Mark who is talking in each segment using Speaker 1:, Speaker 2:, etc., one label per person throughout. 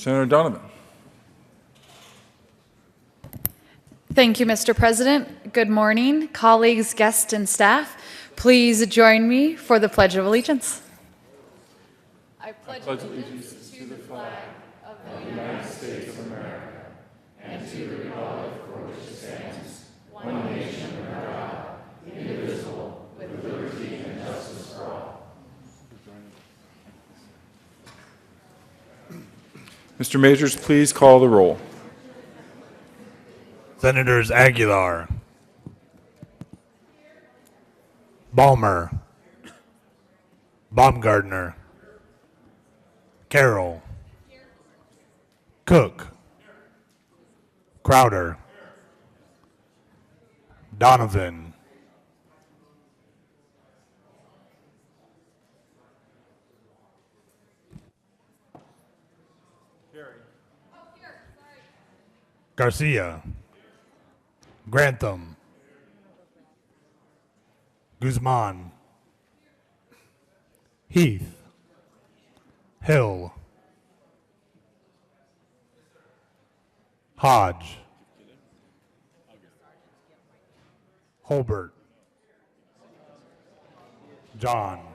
Speaker 1: Senator Donovan.
Speaker 2: Thank you, Mr. President. Good morning, colleagues, guests, and staff. Please join me for the Pledge of Allegiance. I pledge allegiance to the flag of the United States of America and to the republic for which it stands, one nation under God, indivisible, with liberty and justice for all.
Speaker 1: Mr. Majors, please call the roll.
Speaker 3: Senators Aguilar, Balmer, Baumgardner, Carroll, Cook, Crowder, Donovan, Garcia, Grantham, Guzman, Heath, Hill, Hodge, Holbert, Johnston,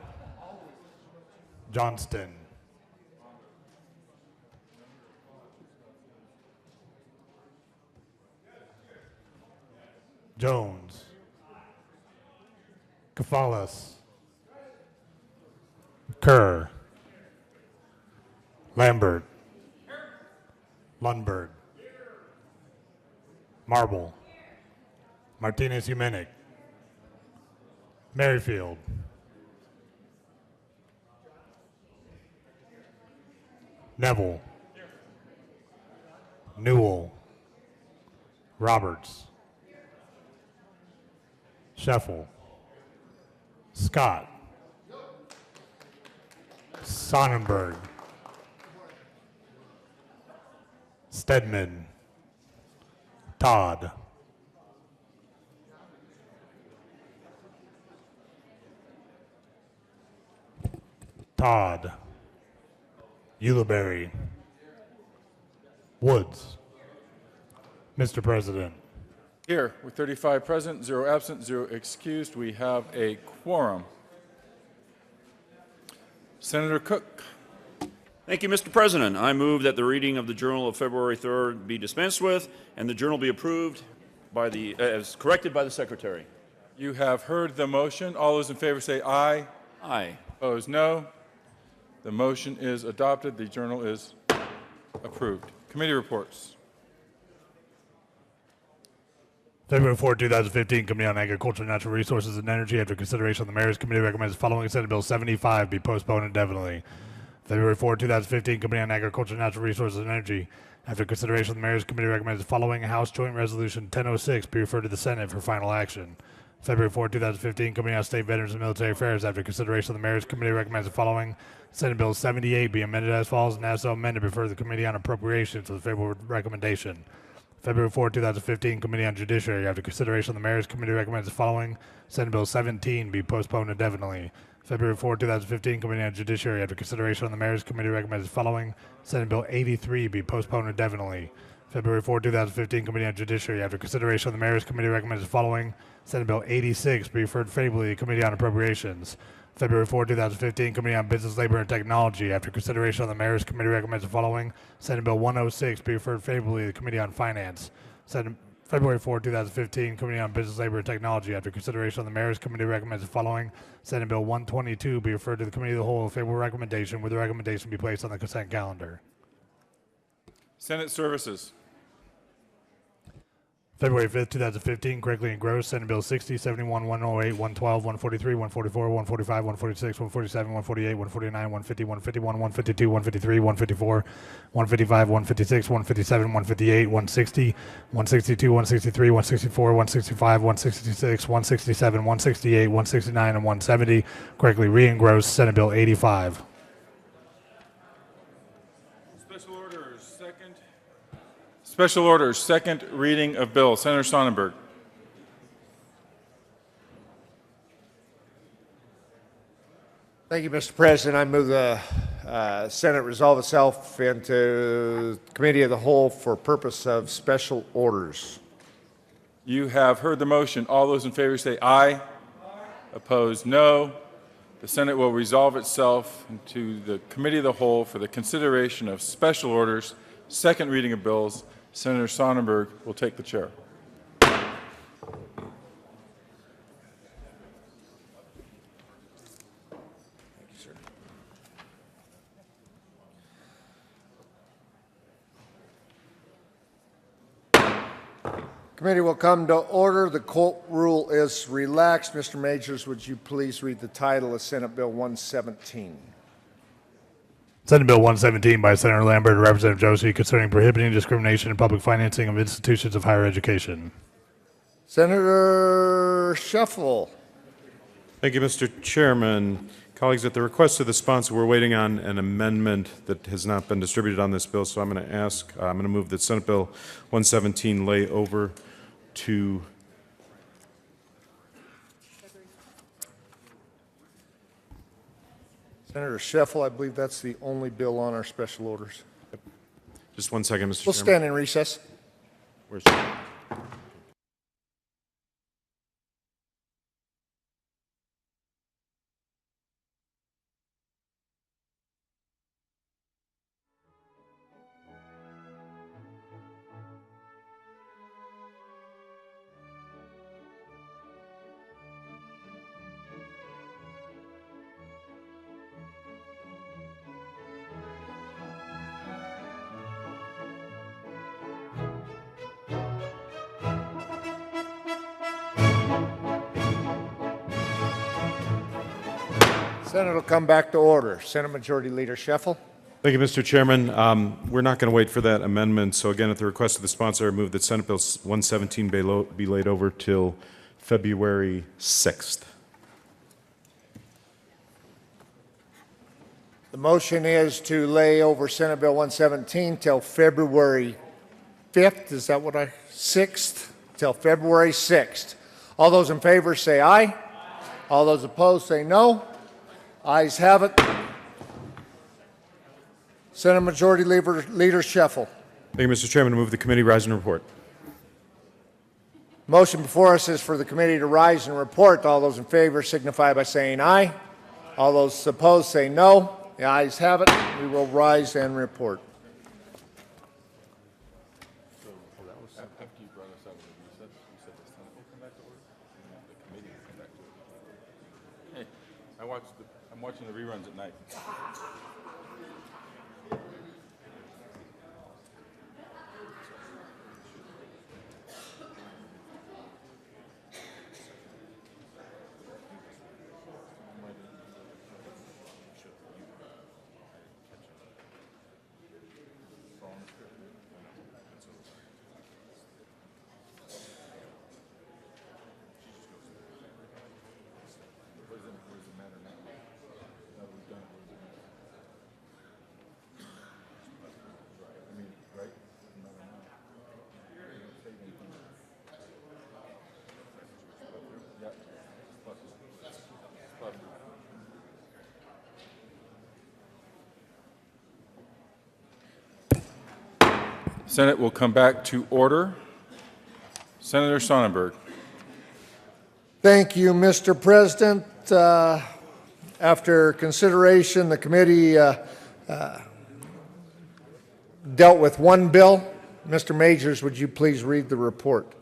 Speaker 3: Jones, Kafalas, Kerr, Lambert, Lundberg, Marble, Martinez Humenic, Merrifield, Neville, Newell, Roberts, Scheffel, Scott, Sonnenberg, Stedman, Todd, Ulibarri, Woods. Mr. President.
Speaker 1: Here, with 35 present, 0 absent, 0 excused, we have a quorum. Senator Cook.
Speaker 4: Thank you, Mr. President. I move that the reading of the Journal of February 3rd be dispensed with and the Journal be approved by as corrected by the Secretary.
Speaker 1: You have heard the motion. All those in favor say aye.
Speaker 4: Aye.
Speaker 1: Opposed, no. The motion is adopted. The Journal is approved. Committee reports.
Speaker 3: February 4, 2015, Committee on Agriculture, Natural Resources, and Energy. After consideration of the Mayor's Committee recommends the following Senate Bill 75 be postponed indefinitely. February 4, 2015, Committee on Agriculture, Natural Resources, and Energy. After consideration of the Mayor's Committee recommends the following House Joint Resolution 1006 be referred to the Senate for final action. February 4, 2015, Committee on State Veterans and Military Affairs. After consideration of the Mayor's Committee recommends the following Senate Bill 78 be amended as follows and as so amended refer to the Committee on Appropriations with a favorable recommendation. February 4, 2015, Committee on Judiciary. After consideration of the Mayor's Committee recommends the following Senate Bill 17 be postponed indefinitely. February 4, 2015, Committee on Judiciary. After consideration of the Mayor's Committee recommends the following Senate Bill 83 be postponed indefinitely. February 4, 2015, Committee on Judiciary. After consideration of the Mayor's Committee recommends the following Senate Bill 86 be referred favorably to the Committee on Appropriations. February 4, 2015, Committee on Business, Labor, and Technology. After consideration of the Mayor's Committee recommends the following Senate Bill 106 be referred favorably to the Committee on Finance. February 4, 2015, Committee on Business, Labor, and Technology. After consideration of the Mayor's Committee recommends the following Senate Bill 122 be referred to the Committee of the Whole with a favorable recommendation, with the recommendation be placed on the consent calendar.
Speaker 1: Senate Services.
Speaker 3: February 5th, 2015, correctly engrossed, Senate Bill 60, 71, 108, 112, 143, 144, 145, 146, 147, 148, 149, 150, 151, 152, 153, 154, 155, 156, 157, 158, 160, 162, 163, 164, 165, 166, 167, 168, 169, and 170, correctly re-engrossed, Senate Bill 85.
Speaker 1: Special orders, second reading of bill. Senator Sonnenberg.
Speaker 5: Thank you, Mr. President. I move the Senate resolve itself into Committee of the Whole for purpose of special orders.
Speaker 1: You have heard the motion. All those in favor say aye. Opposed, no. The Senate will resolve itself into the Committee of the Whole for the consideration of special orders, second reading of bills. Senator Sonnenberg will take the chair.
Speaker 5: Committee will come to order. The court rule is relaxed. Mr. Majors, would you please read the title of Senate Bill 117?
Speaker 3: Senate Bill 117 by Senator Lambert and Representative Joshi concerning prohibiting discrimination in public financing of institutions of higher education.
Speaker 5: Senator Sheffel.
Speaker 6: Thank you, Mr. Chairman. Colleagues, at the request of the sponsor, we're waiting on an amendment that has not been distributed on this bill, so I'm going to move that Senate Bill 117 lay over to
Speaker 5: Senator Sheffel, I believe that's the only bill on our special orders.
Speaker 6: just 1 second, Mr.
Speaker 5: We'll
Speaker 6: Chairman.
Speaker 5: stand in recess.
Speaker 6: Where's-
Speaker 5: Senate will come back to order. Senate Majority Leader Sheffel.
Speaker 6: Thank you, Mr. Chairman. We're not going to wait for that amendment, so again, at the request of the sponsor, I move that Senate Bill 117 be laid over till February 6th.
Speaker 5: The motion is to lay over Senate Bill 117 till February 5th. Is that what 6th? Till February 6th. All those in favor say aye. All those opposed say no. Ayes have it. Senate Majority Leader Sheffel.
Speaker 6: Thank you, Mr. Chairman. I move the committee rise and report.
Speaker 5: Motion before us is for the committee to rise and report. All those in favor signify by saying aye. All those opposed say no. The ayes have it. We will rise and report.
Speaker 1: I'm watching the reruns at night. Senate will come back to order. Senator Sonnenberg.
Speaker 5: Thank you, Mr. President. After consideration, the committee dealt with one bill. Mr. Majors, would you please read the report?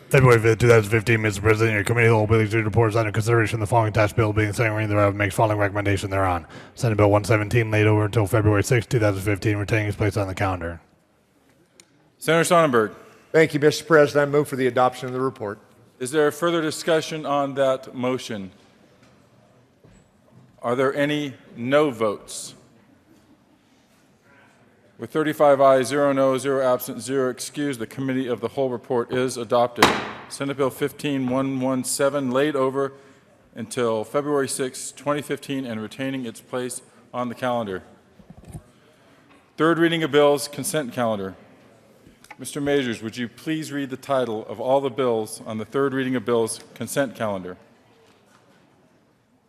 Speaker 3: February 5th, 2015, Mr. President, your committee will be reports under consideration the following attached bill being the second reading thereof makes following recommendation thereon. Senate Bill 117 laid over until February 6, 2015, retaining its place on the calendar.
Speaker 1: Senator Sonnenberg.
Speaker 5: Thank you, Mr. President. I move for the adoption of the report.
Speaker 1: Is there further discussion on that motion? Are there any no votes? With 35 ayes, 0 no, 0 absent, 0 excused, the Committee of the Whole report is adopted. Senate Bill 15117 laid over until February 6, 2015, and retaining its place on the calendar. Third reading of bills, consent calendar. Mr. Majors, would you please read the title of all the bills on the third reading of bills consent calendar?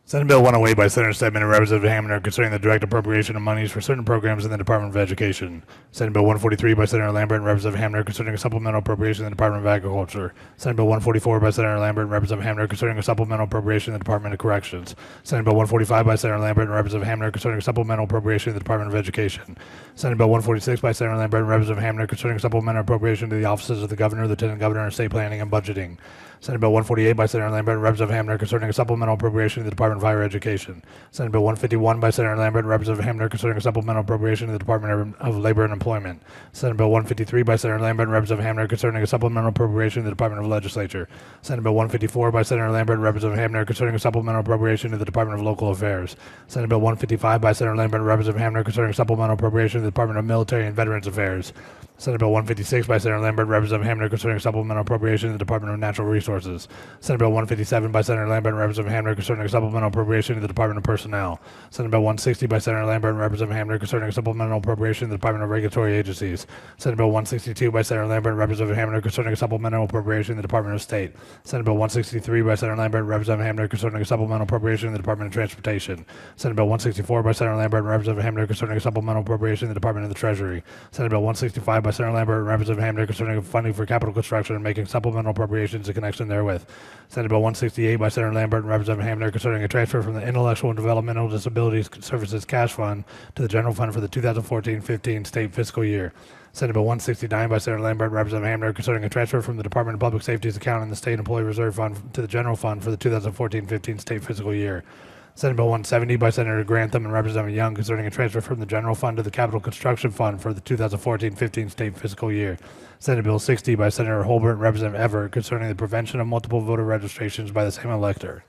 Speaker 3: Senate Bill 108 by Senator Stedman and Representative Hamner concerning the direct appropriation of monies for certain programs in the Department of Education. Senate Bill 143 by Senator Lambert and Representative Hamner concerning a supplemental appropriation in the Department of Agriculture. Senate Bill 144 by Senator Lambert and Representative Hamner concerning a supplemental appropriation in the Department of Corrections. Senate Bill 145 by Senator Lambert and Representative Hamner concerning a supplemental appropriation in the Department of Education. Senate Bill 146 by Senator Lambert and Representative Hamner concerning a supplemental appropriation to the offices of the Governor, Lieutenant Governor, and State Planning and Budgeting. Senate Bill 148 by Senator Lambert and Representative Hamner concerning a supplemental appropriation to the Department of Higher Education. Senate Bill 151 by Senator Lambert and Representative Hamner concerning a supplemental appropriation to the Department of Labor and Employment. Senate Bill 153 by Senator Lambert and Representative Hamner concerning a supplemental appropriation to the Department of Legislature. Senate Bill 154 by Senator Lambert and Representative Hamner concerning a supplemental appropriation to the Department of Local Affairs. Senate Bill 155 by Senator Lambert and Representative Hamner concerning a supplemental appropriation to the Department of Military and Veterans Affairs. Senate Bill 156 by Senator Lambert and Representative Hamner concerning a supplemental appropriation to the Department of Natural Resources. Senate Bill 157 by Senator Lambert and Representative Hamner concerning a supplemental appropriation to the Department of Personnel. Senate Bill 160 by Senator Lambert and Representative Hamner concerning a supplemental appropriation to the Department of Regulatory Agencies. Senate Bill 162 by Senator Lambert and Representative Hamner concerning a supplemental appropriation to the Department of State. Senate Bill 163 by Senator Lambert and Representative Hamner concerning a supplemental appropriation to the Department of Transportation. Senate Bill 164 by Senator Lambert and Representative Hamner concerning a supplemental appropriation to the Department of the Treasury. Senate Bill 165 by Senator Lambert and Representative Hamner concerning funding for capital construction and making supplemental appropriations in connection therewith. Senate Bill 168 by Senator Lambert and Representative Hamner concerning a transfer from the Intellectual and Developmental Disabilities Services Cash Fund to the General Fund for the 2014-15 state fiscal year. Senate Bill 169 by Senator Lambert and Representative Hamner concerning a transfer from the Department of Public Safety's account in the State Employee Reserve Fund to the General Fund for the 2014-15 state fiscal year. Senate Bill 170 by Senator Grantham and Representative Young concerning a transfer from the General Fund to the Capital Construction Fund for the 2014-15 state fiscal year. Senate Bill 60 by Senator Holbert and Representative Everett concerning the prevention of multiple voter registrations by the same elector.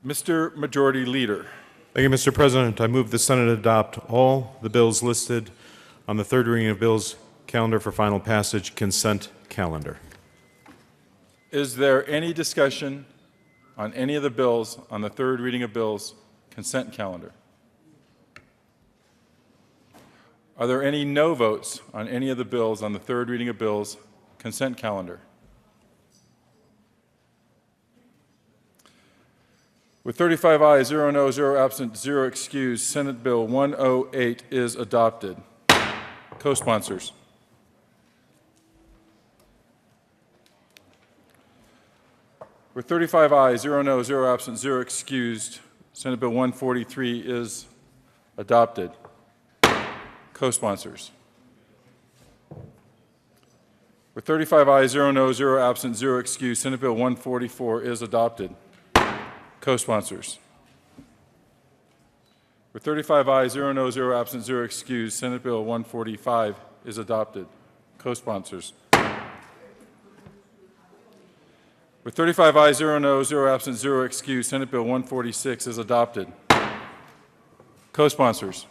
Speaker 1: Mr. Majority Leader.
Speaker 6: Thank you, Mr. President. I move the Senate adopt all the bills listed on the third reading of bills calendar for final passage, consent calendar.
Speaker 1: Is there any discussion on any of the bills on the third reading of bills consent calendar? Are there any no votes on any of the bills on the third reading of bills consent calendar? With 35 ayes, 0 no, 0 absent, 0 excused, Senate Bill 108 is adopted. Co-sponsors. With 35 ayes, 0 no, 0 absent, 0 excused, Senate Bill 143 is adopted. Co-sponsors. With 35 ayes, 0 no, 0 absent, 0 excused, Senate Bill 144 is adopted. Co-sponsors. With 35 ayes, 0 no, 0 absent, 0 excused, Senate Bill 145 is adopted. Co-sponsors. With 35 ayes, 0 no, 0 absent, 0 excused, Senate Bill 146 is adopted. Co-sponsors.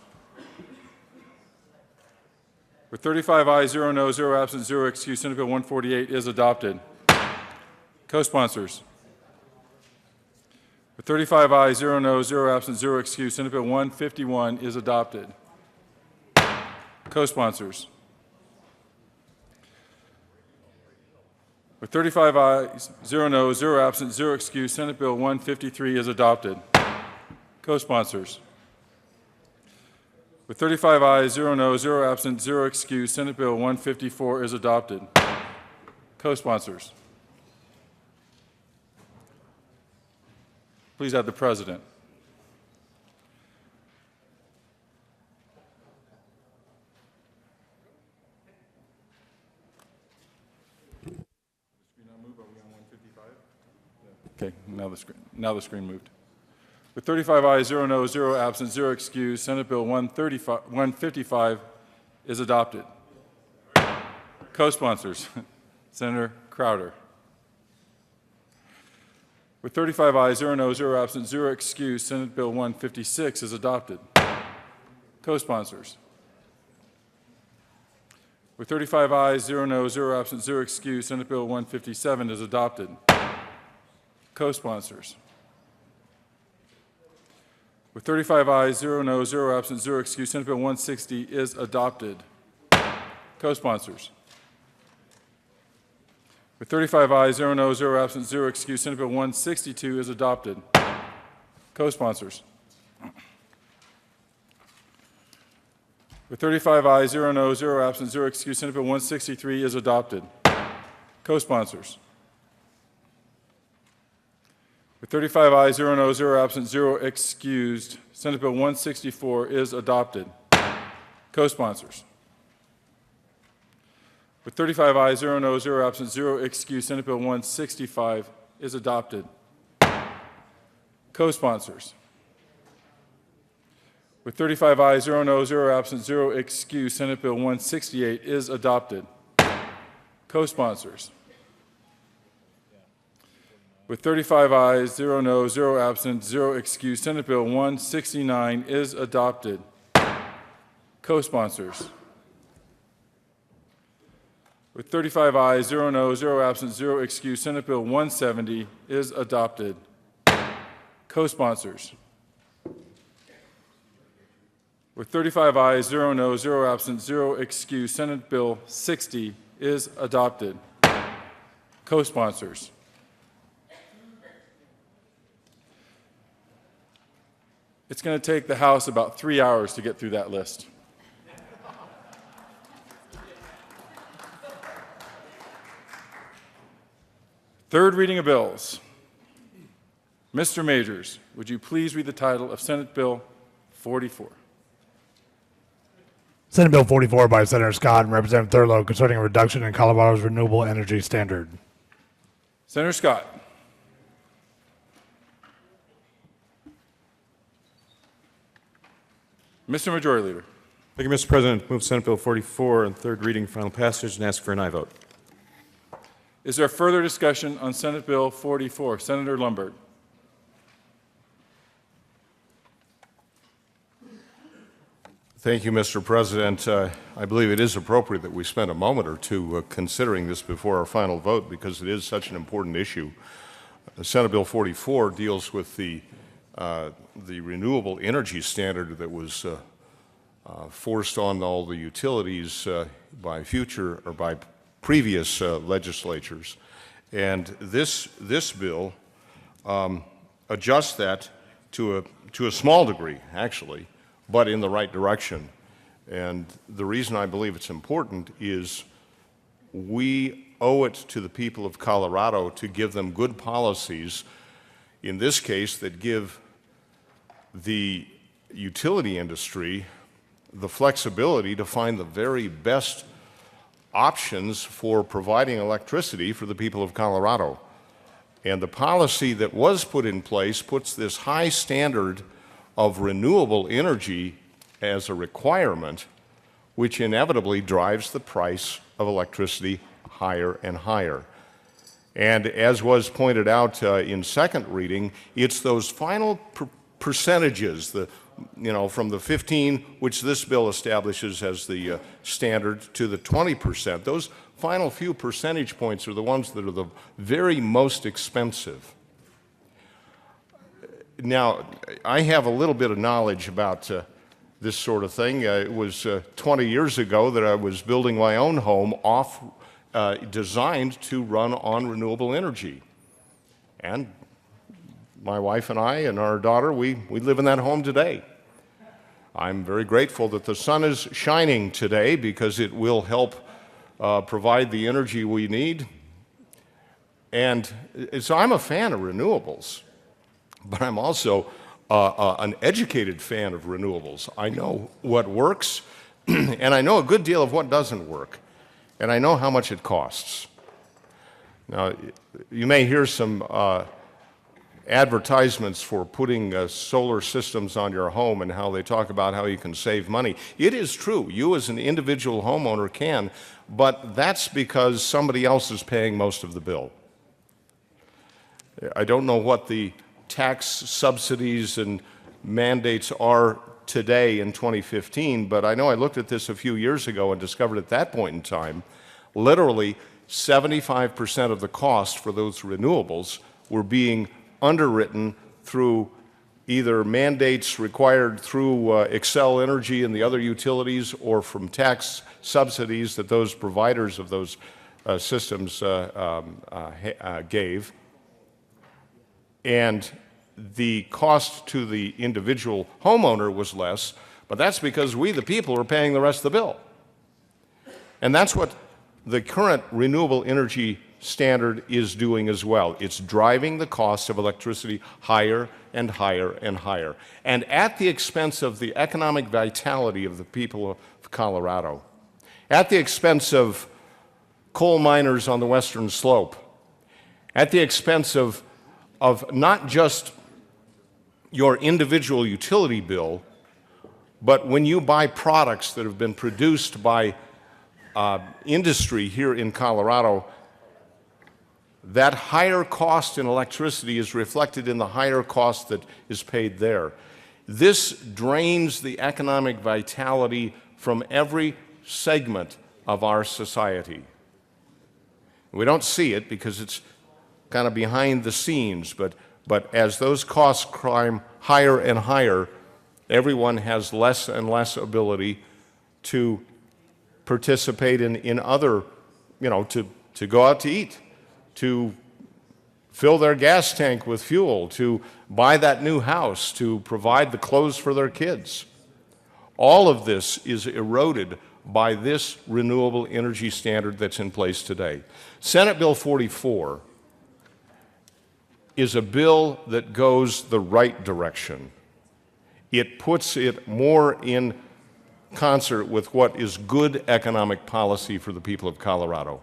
Speaker 1: With 35 ayes, 0 no, 0 absent, 0 excused, Senate Bill 148 is adopted. Co-sponsors. With 35 ayes, 0 no, 0 absent, 0 excused, Senate Bill 151 is adopted. Co-sponsors. With 35 ayes, 0 no, 0 absent, 0 excused, Senate Bill 153 is adopted. Co-sponsors. With 35 ayes, 0 no, 0 absent, 0 excused, Senate Bill 154 is adopted. Co-sponsors. Please add the President. Okay, now the screen moved. With 35 ayes, 0 no, 0 absent, 0 excused, Senate Bill 155 is adopted. Co-sponsors, Senator Crowder. With 35 ayes, 0 no, 0 absent, 0 excused, Senate Bill 156 is adopted. Co-sponsors. With 35 ayes, 0 no, 0 absent, 0 excused, Senate Bill 157 is adopted. Co-sponsors. With 35 ayes, 0 no, 0 absent, 0 excused, Senate Bill 160 is adopted. Co-sponsors. With 35 ayes, 0 noes, 0 absent, 0 excused, Senate Bill 162 is adopted. Co-sponsors. With 35 ayes, 0 noes, 0 absent, 0 excused, Senate Bill 163 is adopted. Co-sponsors. With 35 ayes, 0 noes, 0 absent, 0 excused, Senate Bill 164 is adopted. Co-sponsors. With 35 ayes, 0 noes, 0 absent, 0 excused, Senate Bill 165 is adopted. Co-sponsors. With 35 ayes, 0 noes, 0 absent, 0 excused, Senate Bill 168 is adopted. Co-sponsors. With 35 ayes, 0 noes, 0 absent, 0 excused, Senate Bill 169 is adopted. Co-sponsors. With 35 ayes, 0 noes, 0 absent, 0 excused, Senate Bill 170 is adopted. Co-sponsors. With 35 ayes, 0 noes, 0 absent, 0 excused, Senate Bill 60 is adopted. Co-sponsors. It's going to take the House about 3 hours to get through that list. Third reading of bills. Mr. Majors, would you please read the title of Senate Bill 44?
Speaker 3: Senate Bill 44 by Senator Scott and Representative Thurlow concerning a reduction in Colorado's renewable energy standard.
Speaker 1: Senator Scott. Mr. Majority Leader.
Speaker 6: Thank you, Mr. President. Move Senate Bill 44 on third reading, final passage, and ask for an aye vote.
Speaker 1: Is there further discussion on Senate Bill 44? Senator Lundberg.
Speaker 7: Thank you, Mr. President. I believe it is appropriate that we spend a moment or two considering this before our final vote because it is such an important issue. Senate Bill 44 deals with the renewable energy standard that was forced on all the utilities by previous legislatures, and this bill adjusts that to a small degree, actually, but in the right direction. And the reason I believe it's important is we owe it to the people of Colorado to give them good policies, in this case, that give the utility industry the flexibility to find the very best options for providing electricity for the people of Colorado. And the policy that was put in place puts this high standard of renewable energy as a requirement, which inevitably drives the price of electricity higher and higher. And as was pointed out in second reading, it's those final percentages, from the 15, which this bill establishes as the standard, to the 20%. Those final few percentage points are the ones that are the very most expensive. Now, I have a little bit of knowledge about this sort of thing. It was 20 years ago that I was building my own home designed to run on renewable energy. And my wife and I and our daughter, we live in that home today. I'm very grateful that the sun is shining today because it will help provide the energy we need. And so I'm a fan of renewables, but I'm also an educated fan of renewables. I know what works, and I know a good deal of what doesn't work, and I know how much it costs. Now, you may hear some advertisements for putting solar systems on your home and how they talk about how you can save money. It is true, you as an individual homeowner can, but that's because somebody else is paying most of the bill. I don't know what the tax subsidies and mandates are today in 2015, but I know I looked at this a few years ago and discovered at that point in time, literally 75% of the cost for those renewables were being underwritten through either mandates required through Xcel Energy and the other utilities or from tax subsidies that those providers of those Systems gave. And the cost to the individual homeowner was less, but that's because we, the people, are paying the rest of the bill. And that's what the current renewable energy standard is doing as well. It's driving the cost of electricity higher and higher and higher, and at the expense of the economic vitality of the people of Colorado, at the expense of coal miners on the western slope, at the expense of not just your individual utility bill, but when you buy products that have been produced by industry here in Colorado, that higher cost in electricity is reflected in the higher cost that is paid there. This drains the economic vitality from every segment of our society. We don't see it because it's kind of behind the scenes, but as those costs climb higher and higher, everyone has less and less ability to participate in other, to go out to eat, to fill their gas tank with fuel, to buy that new house, to provide the clothes for their kids. All of this is eroded by this renewable energy standard that's in place today. Senate Bill 44 is a bill that goes the right direction. It puts it more in concert with what is good economic policy for the people of Colorado.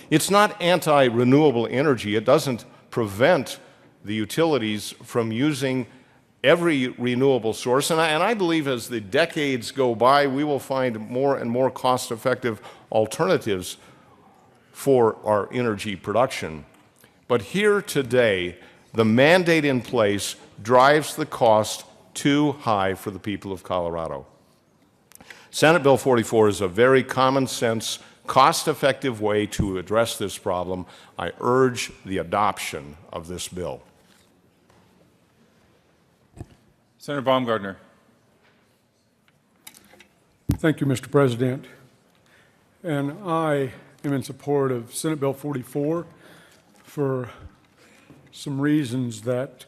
Speaker 7: It's not anti-renewable energy. It doesn't prevent the utilities from using every renewable source. And I believe as the decades go by, we will find more and more cost-effective alternatives for our energy production. But here today, the mandate in place drives the cost too high for the people of Colorado. Senate Bill 44 is a very common sense, cost-effective way to address this problem. I urge the adoption of this bill.
Speaker 1: Senator Baumgardner.
Speaker 8: Thank you, Mr. President. And I am in support of Senate Bill 44 for some reasons that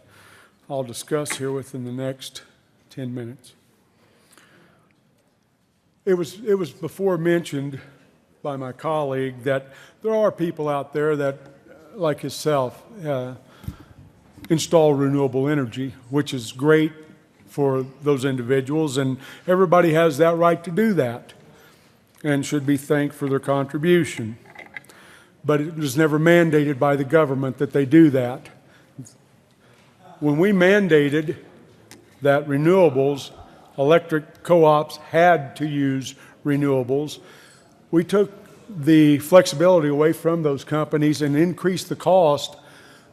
Speaker 8: I'll discuss here within the next 10 minutes. It was before mentioned by my colleague that there are people out there that, like himself, install renewable energy, which is great for those individuals, and everybody has that right to do that and should be thanked for their contribution. But it was never mandated by the government that they do that. When we mandated that renewables, electric co-ops had to use renewables, we took the flexibility away from those companies and increased the cost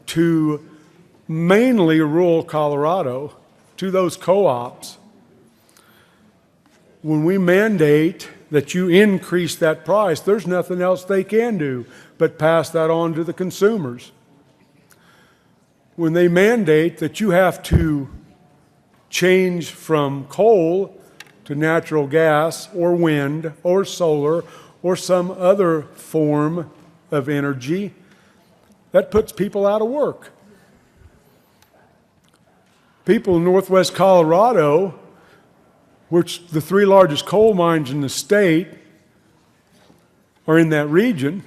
Speaker 8: to mainly rural Colorado, to those co-ops. When we mandate that you increase that price, there's nothing else they can do but pass that on to the consumers. When they mandate that you have to change from coal to natural gas or wind or solar or some other form of energy, that puts people out of work. People in northwest Colorado, which the 3 largest coal mines in the state are in that region,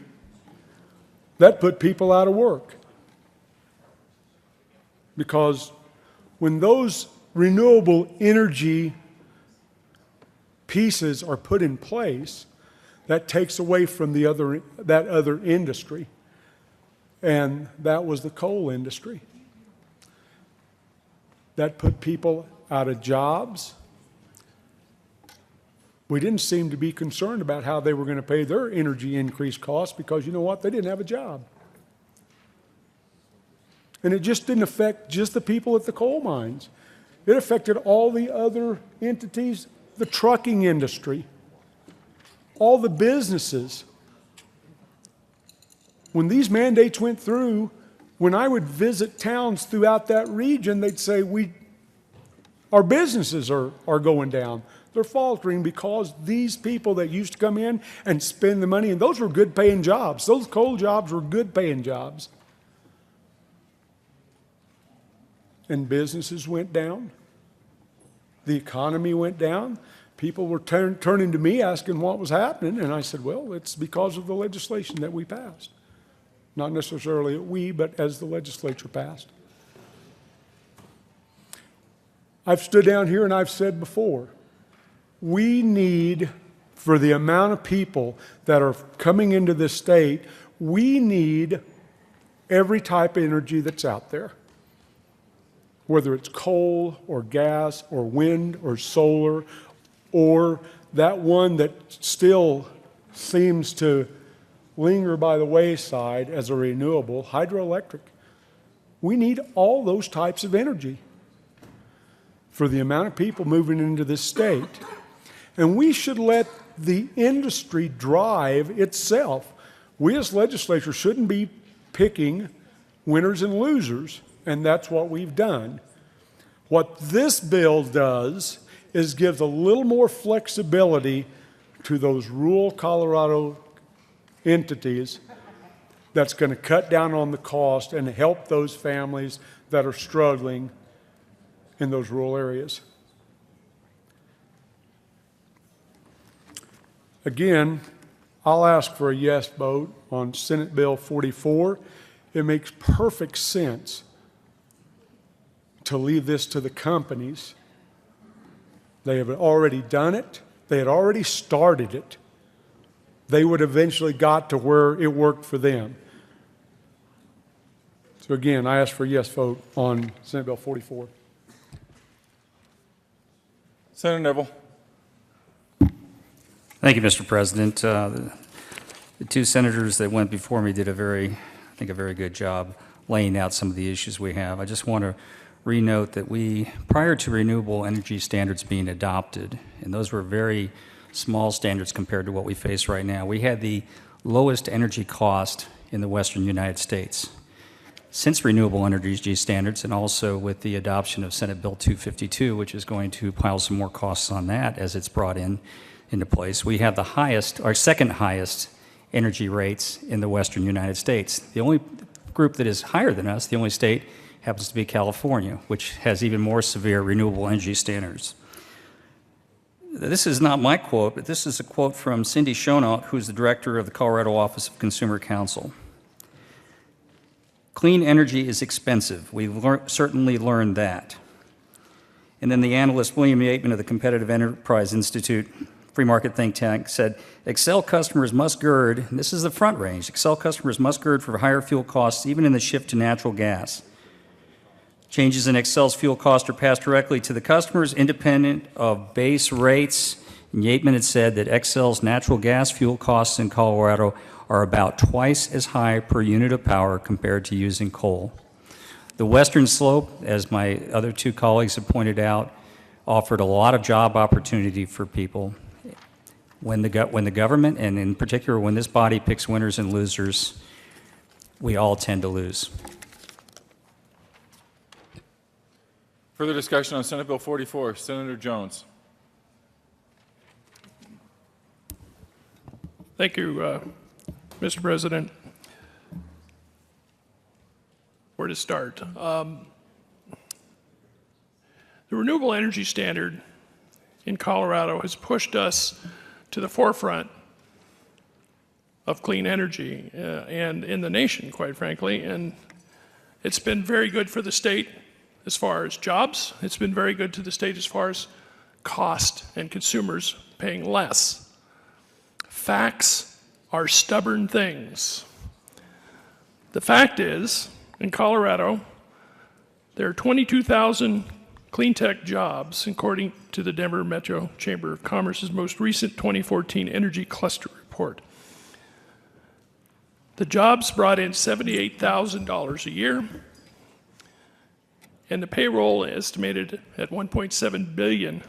Speaker 8: that put people out of work. Because when those renewable energy pieces are put in place, that takes away from that other industry. And that was the coal industry. That put people out of jobs. We didn't seem to be concerned about how they were going to pay their energy increase costs because, you know what, they didn't have a job. And it just didn't affect just the people at the coal mines. It affected all the other entities, the trucking industry, all the businesses. When these mandates went through, when I would visit towns throughout that region, they'd say, our businesses are going down. They're faltering because these people that used to come in and spend the money, and those were good paying jobs. Those coal jobs were good paying jobs. And businesses went down. The economy went down. People were turning to me asking what was happening, and I said, well, it's because of the legislation that we passed. Not necessarily we, but as the legislature passed. I've stood down here and I've said before, we need, for the amount of people that are coming into this state, we need every type of energy that's out there. Whether it's coal or gas or wind or solar or that one that still seems to linger by the wayside as a renewable, hydroelectric. We need all those types of energy for the amount of people moving into this state. And we should let the industry drive itself. We as legislators shouldn't be picking winners and losers, and that's what we've done. What this bill does is gives a little more flexibility to those rural Colorado entities that's going to cut down on the cost and help those families that are struggling in those rural areas. Again, I'll ask for a yes vote on Senate Bill 44. It makes perfect sense to leave this to the companies. They have already done it. They had already started it. They would eventually got to where it worked for them. So again, I ask for a yes vote on Senate Bill 44.
Speaker 1: Senator Neville.
Speaker 9: Thank you, Mr. President. The two senators that went before me did a very good job laying out some of the issues we have. I just want to renote that prior to renewable energy standards being adopted, and those were very small standards compared to what we face right now, we had the lowest energy cost in the western United States. Since renewable energy standards, and also with the adoption of Senate Bill 252, which is going to pile some more costs on that as it's brought into place, we have the highest, our second highest energy rates in the western United States. The only group that is higher than us, the only state, happens to be California, which has even more severe renewable energy standards. This is not my quote, but this is a quote from Cindy Schonaut, who's the director of the Colorado Office of Consumer Counsel. Clean energy is expensive. We've certainly learned that. And then the analyst William Yateman of the Competitive Enterprise Institute, free market think tank, said, Xcel customers must gird, and this is the front range, Xcel customers must gird for higher fuel costs even in the shift to natural gas. Changes in Xcel's fuel costs are passed directly to the customers, independent of base rates. And Yateman had said that Xcel's natural gas fuel costs in Colorado are about twice as high per unit of power compared to using coal. The Western Slope, as my other two colleagues have pointed out, offered a lot of job opportunity for people. When the government, and in particular when this body picks winners and losers, we all tend to lose.
Speaker 1: Further discussion on Senate Bill 44. Senator Jones.
Speaker 10: Thank you, Mr. President. Where to start? The renewable energy standard in Colorado has pushed us to the forefront of clean energy and in the nation, quite frankly. And it's been very good for the state as far as jobs. It's been very good to the state as far as cost and consumers paying less. Facts are stubborn things. The fact is, in Colorado, there are 22,000 clean tech jobs, according to the Denver Metro Chamber of Commerce's most recent 2014 Energy Cluster Report. The jobs brought in $78,000 a year, and the payroll estimated at $1.7 billion.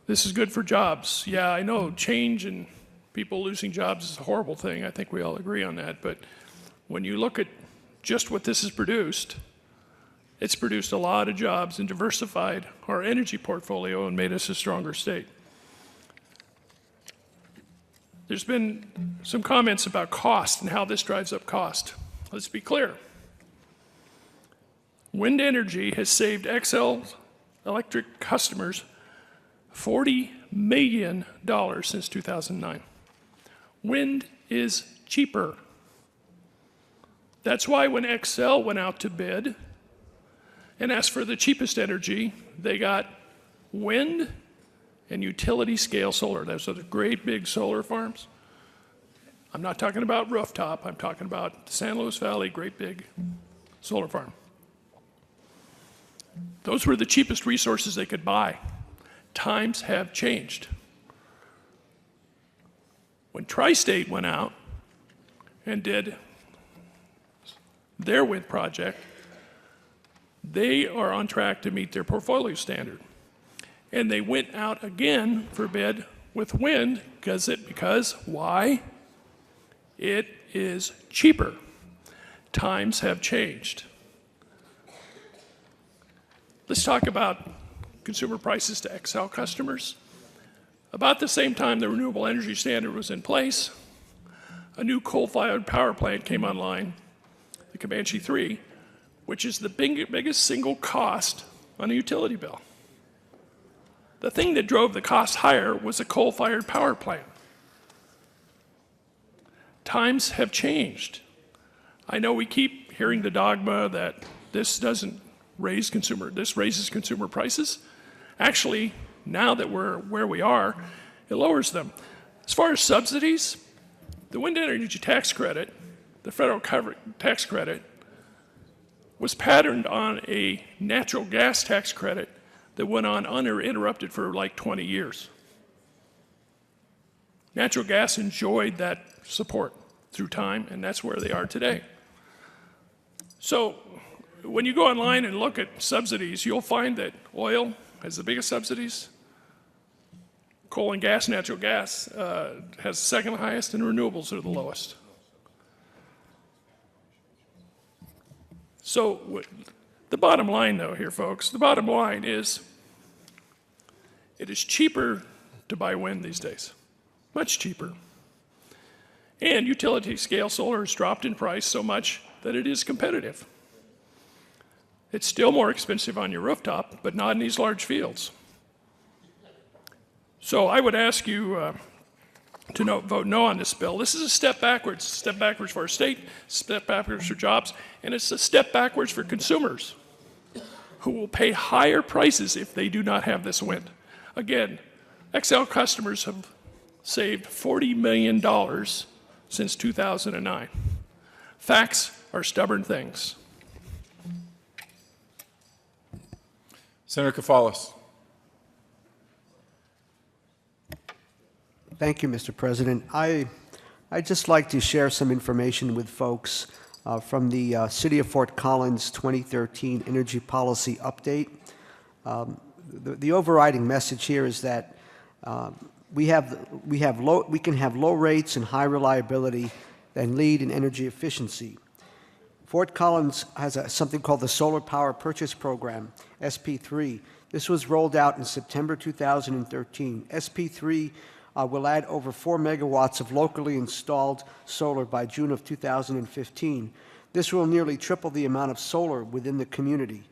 Speaker 10: This is good for jobs. Yeah, I know change and people losing jobs is a horrible thing. I think we all agree on that. But when you look at just what this has produced, It's produced a lot of jobs and diversified our energy portfolio and made us a stronger state. There's been some comments about cost and how this drives up cost. Let's be clear. Wind energy has saved XL Electric customers $40 million since 2009. Wind is cheaper. That's why when XL went out to bid and asked for the cheapest energy, they got wind and utility scale solar. Those are the great big solar farms. I'm not talking about rooftop, I'm talking about the San Luis Valley great big solar farm. Those were the cheapest resources they could buy. Times have changed. When Tri-State went out and did their wind project, they are on track to meet their portfolio standard. And they went out again for bid with wind because why? It is cheaper. Times have changed. Let's talk about consumer prices to XL customers. About the same time the renewable energy standard was in place, a new coal-fired power plant came online, the Comanche 3, which is the biggest single cost on a utility bill. The thing that drove the cost higher was a coal-fired power plant. Times have changed. I know we keep hearing the dogma that this raises consumer prices. Actually, now that we're where we are, it lowers them. As far as subsidies, the wind energy tax credit, the federal tax credit, was patterned on a natural gas tax credit that went on uninterrupted for like 20 years. Natural gas enjoyed that support through time, and that's where they are today. So when you go online and look at subsidies, you'll find that oil has the biggest subsidies. Coal and gas, natural gas, has the second highest, and renewables are the lowest. So the bottom line, though, here, folks, the bottom line is it is cheaper to buy wind these days, much cheaper. And utility scale solar has dropped in price so much that it is competitive. It's still more expensive on your rooftop, but not in these large fields. So I would ask you to vote no on this bill. This is a step backwards for our state, step backwards for jobs, and it's a step backwards for consumers who will pay higher prices if they do not have this wind. Again, XL customers have saved $40 million since 2009. Facts are stubborn things.
Speaker 1: Senator Kafalis.
Speaker 11: Thank you, Mr. President. I'd just like to share some information with folks from the City of Fort Collins 2013 Energy Policy Update. The overriding message here is that we can have low rates and high reliability and lead in energy efficiency. Fort Collins has something called the Solar Power Purchase Program, SP3. This was rolled out in September 2013. SP3 will add over 4 megawatts of locally installed solar by June of 2015. This will nearly triple the amount of solar within the community.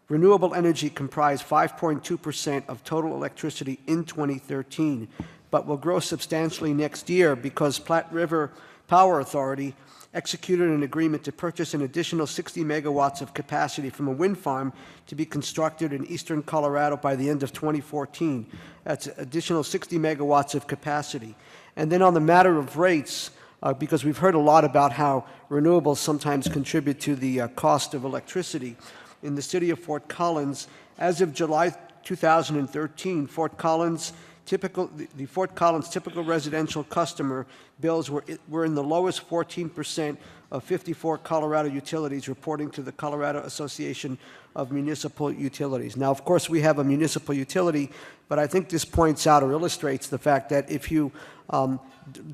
Speaker 11: Renewable energy comprised 5.2% of total electricity in 2013, but will grow substantially next year because Platte River Power Authority executed an agreement to purchase an additional 60 megawatts of capacity from a wind farm to be constructed in eastern Colorado by the end of 2014. That's additional 60 megawatts of capacity. And then on the matter of rates, because we've heard a lot about how renewables sometimes contribute to the cost of electricity, in the city of Fort Collins, as of July 2013, the Fort Collins typical residential customer bills were in the lowest 14% of 54 Colorado utilities, reporting to the Colorado Association of Municipal Utilities. Now, of course, we have a municipal utility, but I think this points out or illustrates the fact that if you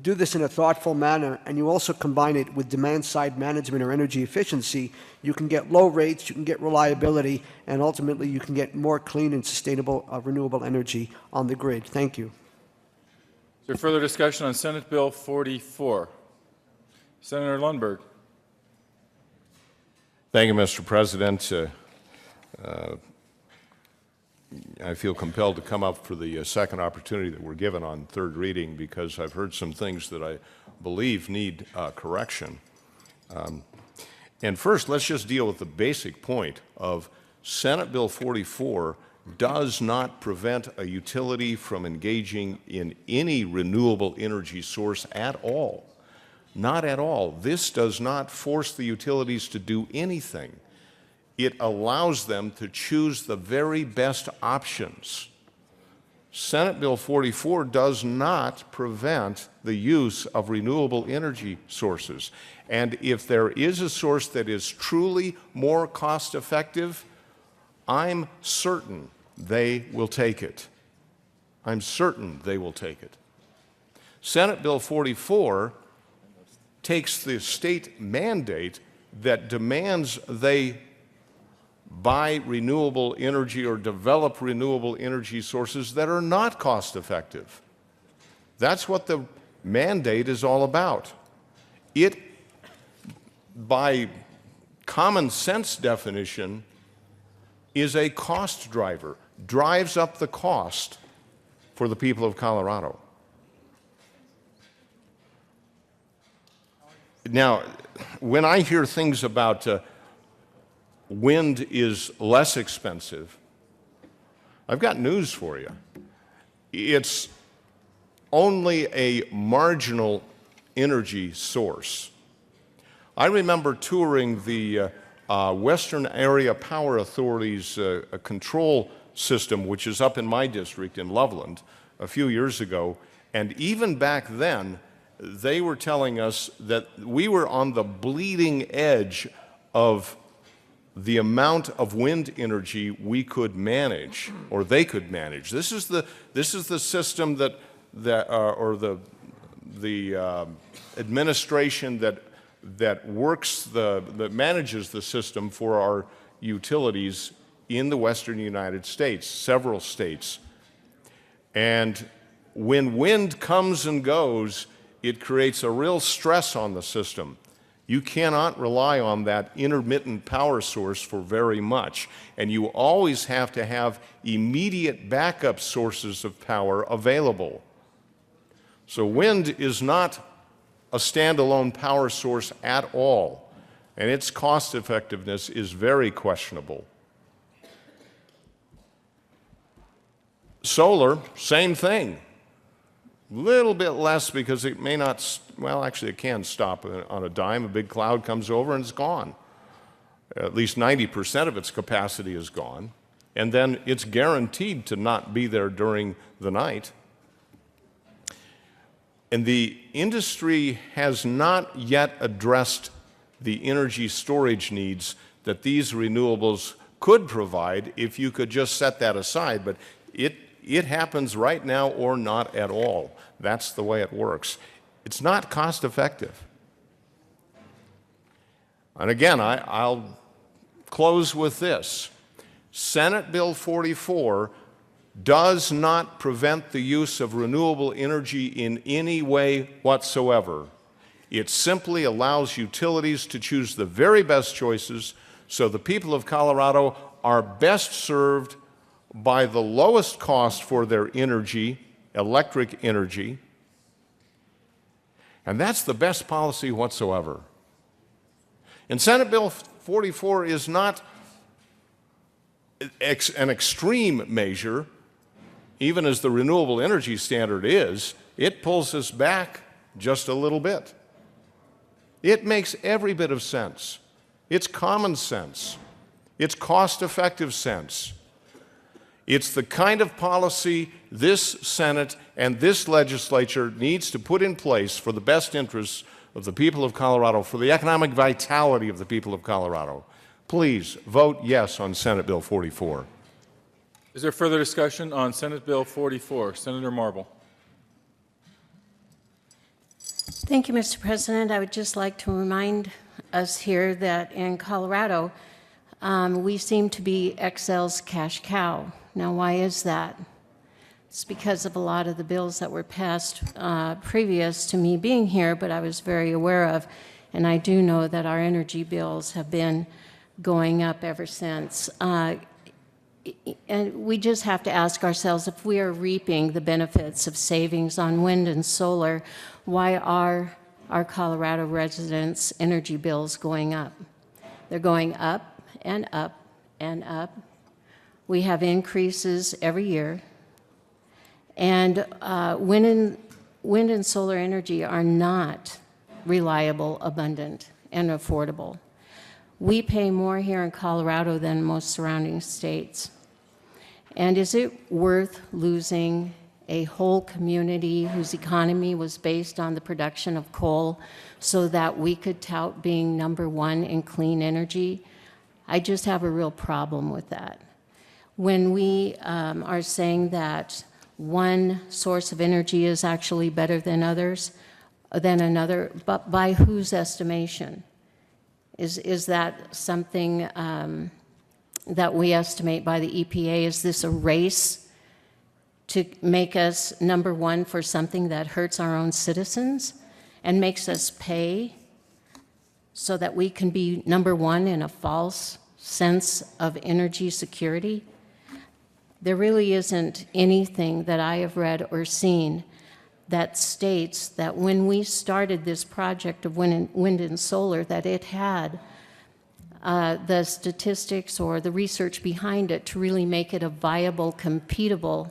Speaker 11: do this in a thoughtful manner, and you also combine it with demand-side management or energy efficiency, you can get low rates, you can get reliability, and ultimately you can get more clean and sustainable renewable energy on the grid. Thank you.
Speaker 1: Is there further discussion on Senate Bill 44? Senator Lundberg.
Speaker 7: Thank you, Mr. President. I feel compelled to come up for the second opportunity that we're given on third reading because I've heard some things that I believe need correction. And first, let's just deal with the basic point of Senate Bill 44 does not prevent a utility from engaging in any renewable energy source at all. Not at all. This does not force the utilities to do anything. It allows them to choose the very best options. Senate Bill 44 does not prevent the use of renewable energy sources. And if there is a source that is truly more cost-effective, I'm certain they will take it. I'm certain they will take it. Senate Bill 44 takes the state mandate that demands they buy renewable energy or develop renewable energy sources that are not cost effective. That's what the mandate is all about. It, by common sense definition, is a cost driver, drives up the cost for the people of Colorado. Now, when I hear things about wind is less expensive, I've got news for you. It's only a marginal energy source. I remember touring the Western Area Power Authority's control system, which is up in my district in Loveland, a few years ago, and even back then, they were telling us that we were on the bleeding edge of the amount of wind energy we could manage, or they could manage. This is the system that administration that manages the system for our utilities in the western United States, several states. And when wind comes and goes, it creates a real stress on the system. You cannot rely on that intermittent power source for very much, and you always have to have immediate backup sources of power available. So wind is not a standalone power source at all, and its cost effectiveness is very questionable. Solar, same thing. Little bit less because it may not, well, actually it can stop on a dime. A big cloud comes over and it's gone. At least 90% of its capacity is gone. And then it's guaranteed to not be there during the night. And the industry has not yet addressed the energy storage needs that these renewables could provide if you could just set that aside. But it happens right now or not at all. That's the way it works. It's not cost effective. And again, I'll close with this. Senate Bill 44 does not prevent the use of renewable energy in any way whatsoever. It simply allows utilities to choose the very best choices so the people of Colorado are best served by the lowest cost for their energy, electric energy, and that's the best policy whatsoever. And Senate Bill 44 is not an extreme measure, even as the renewable energy standard is. It pulls us back just a little bit. It makes every bit of sense. It's common sense. It's cost-effective sense. It's the kind of policy this Senate and this legislature needs to put in place for the best interests of the people of Colorado, for the economic vitality of the people of Colorado. Please vote yes on Senate Bill 44.
Speaker 1: Is there further discussion on Senate Bill 44? Senator Marble.
Speaker 12: Thank you, Mr. President. I would just like to remind us here that in Colorado, we seem to be Excel's cash cow. Now, why is that? It's because of a lot of the bills that were passed previous to me being here, but I was very aware of. And I do know that our energy bills have been going up ever since. And we just have to ask ourselves, if we are reaping the benefits of savings on wind and solar, why are our Colorado residents' energy bills going up? They're going up and up and up. We have increases every year. And wind and solar energy are not reliable, abundant, and affordable. We pay more here in Colorado than most surrounding states. And is it worth losing a whole community whose economy was based on the production of coal so that we could tout being #1 in clean energy? I just have a real problem with that. When we are saying that one source of energy is actually better than another, but by whose estimation? Is that something that we estimate by the EPA? Is this a race to make us #1 for something that hurts our own citizens and makes us pay so that we can be #1 in a false sense of energy security? There really isn't anything that I have read or seen that states that when we started this project of wind and solar, that it had the statistics or the research behind it to really make it a viable, competitive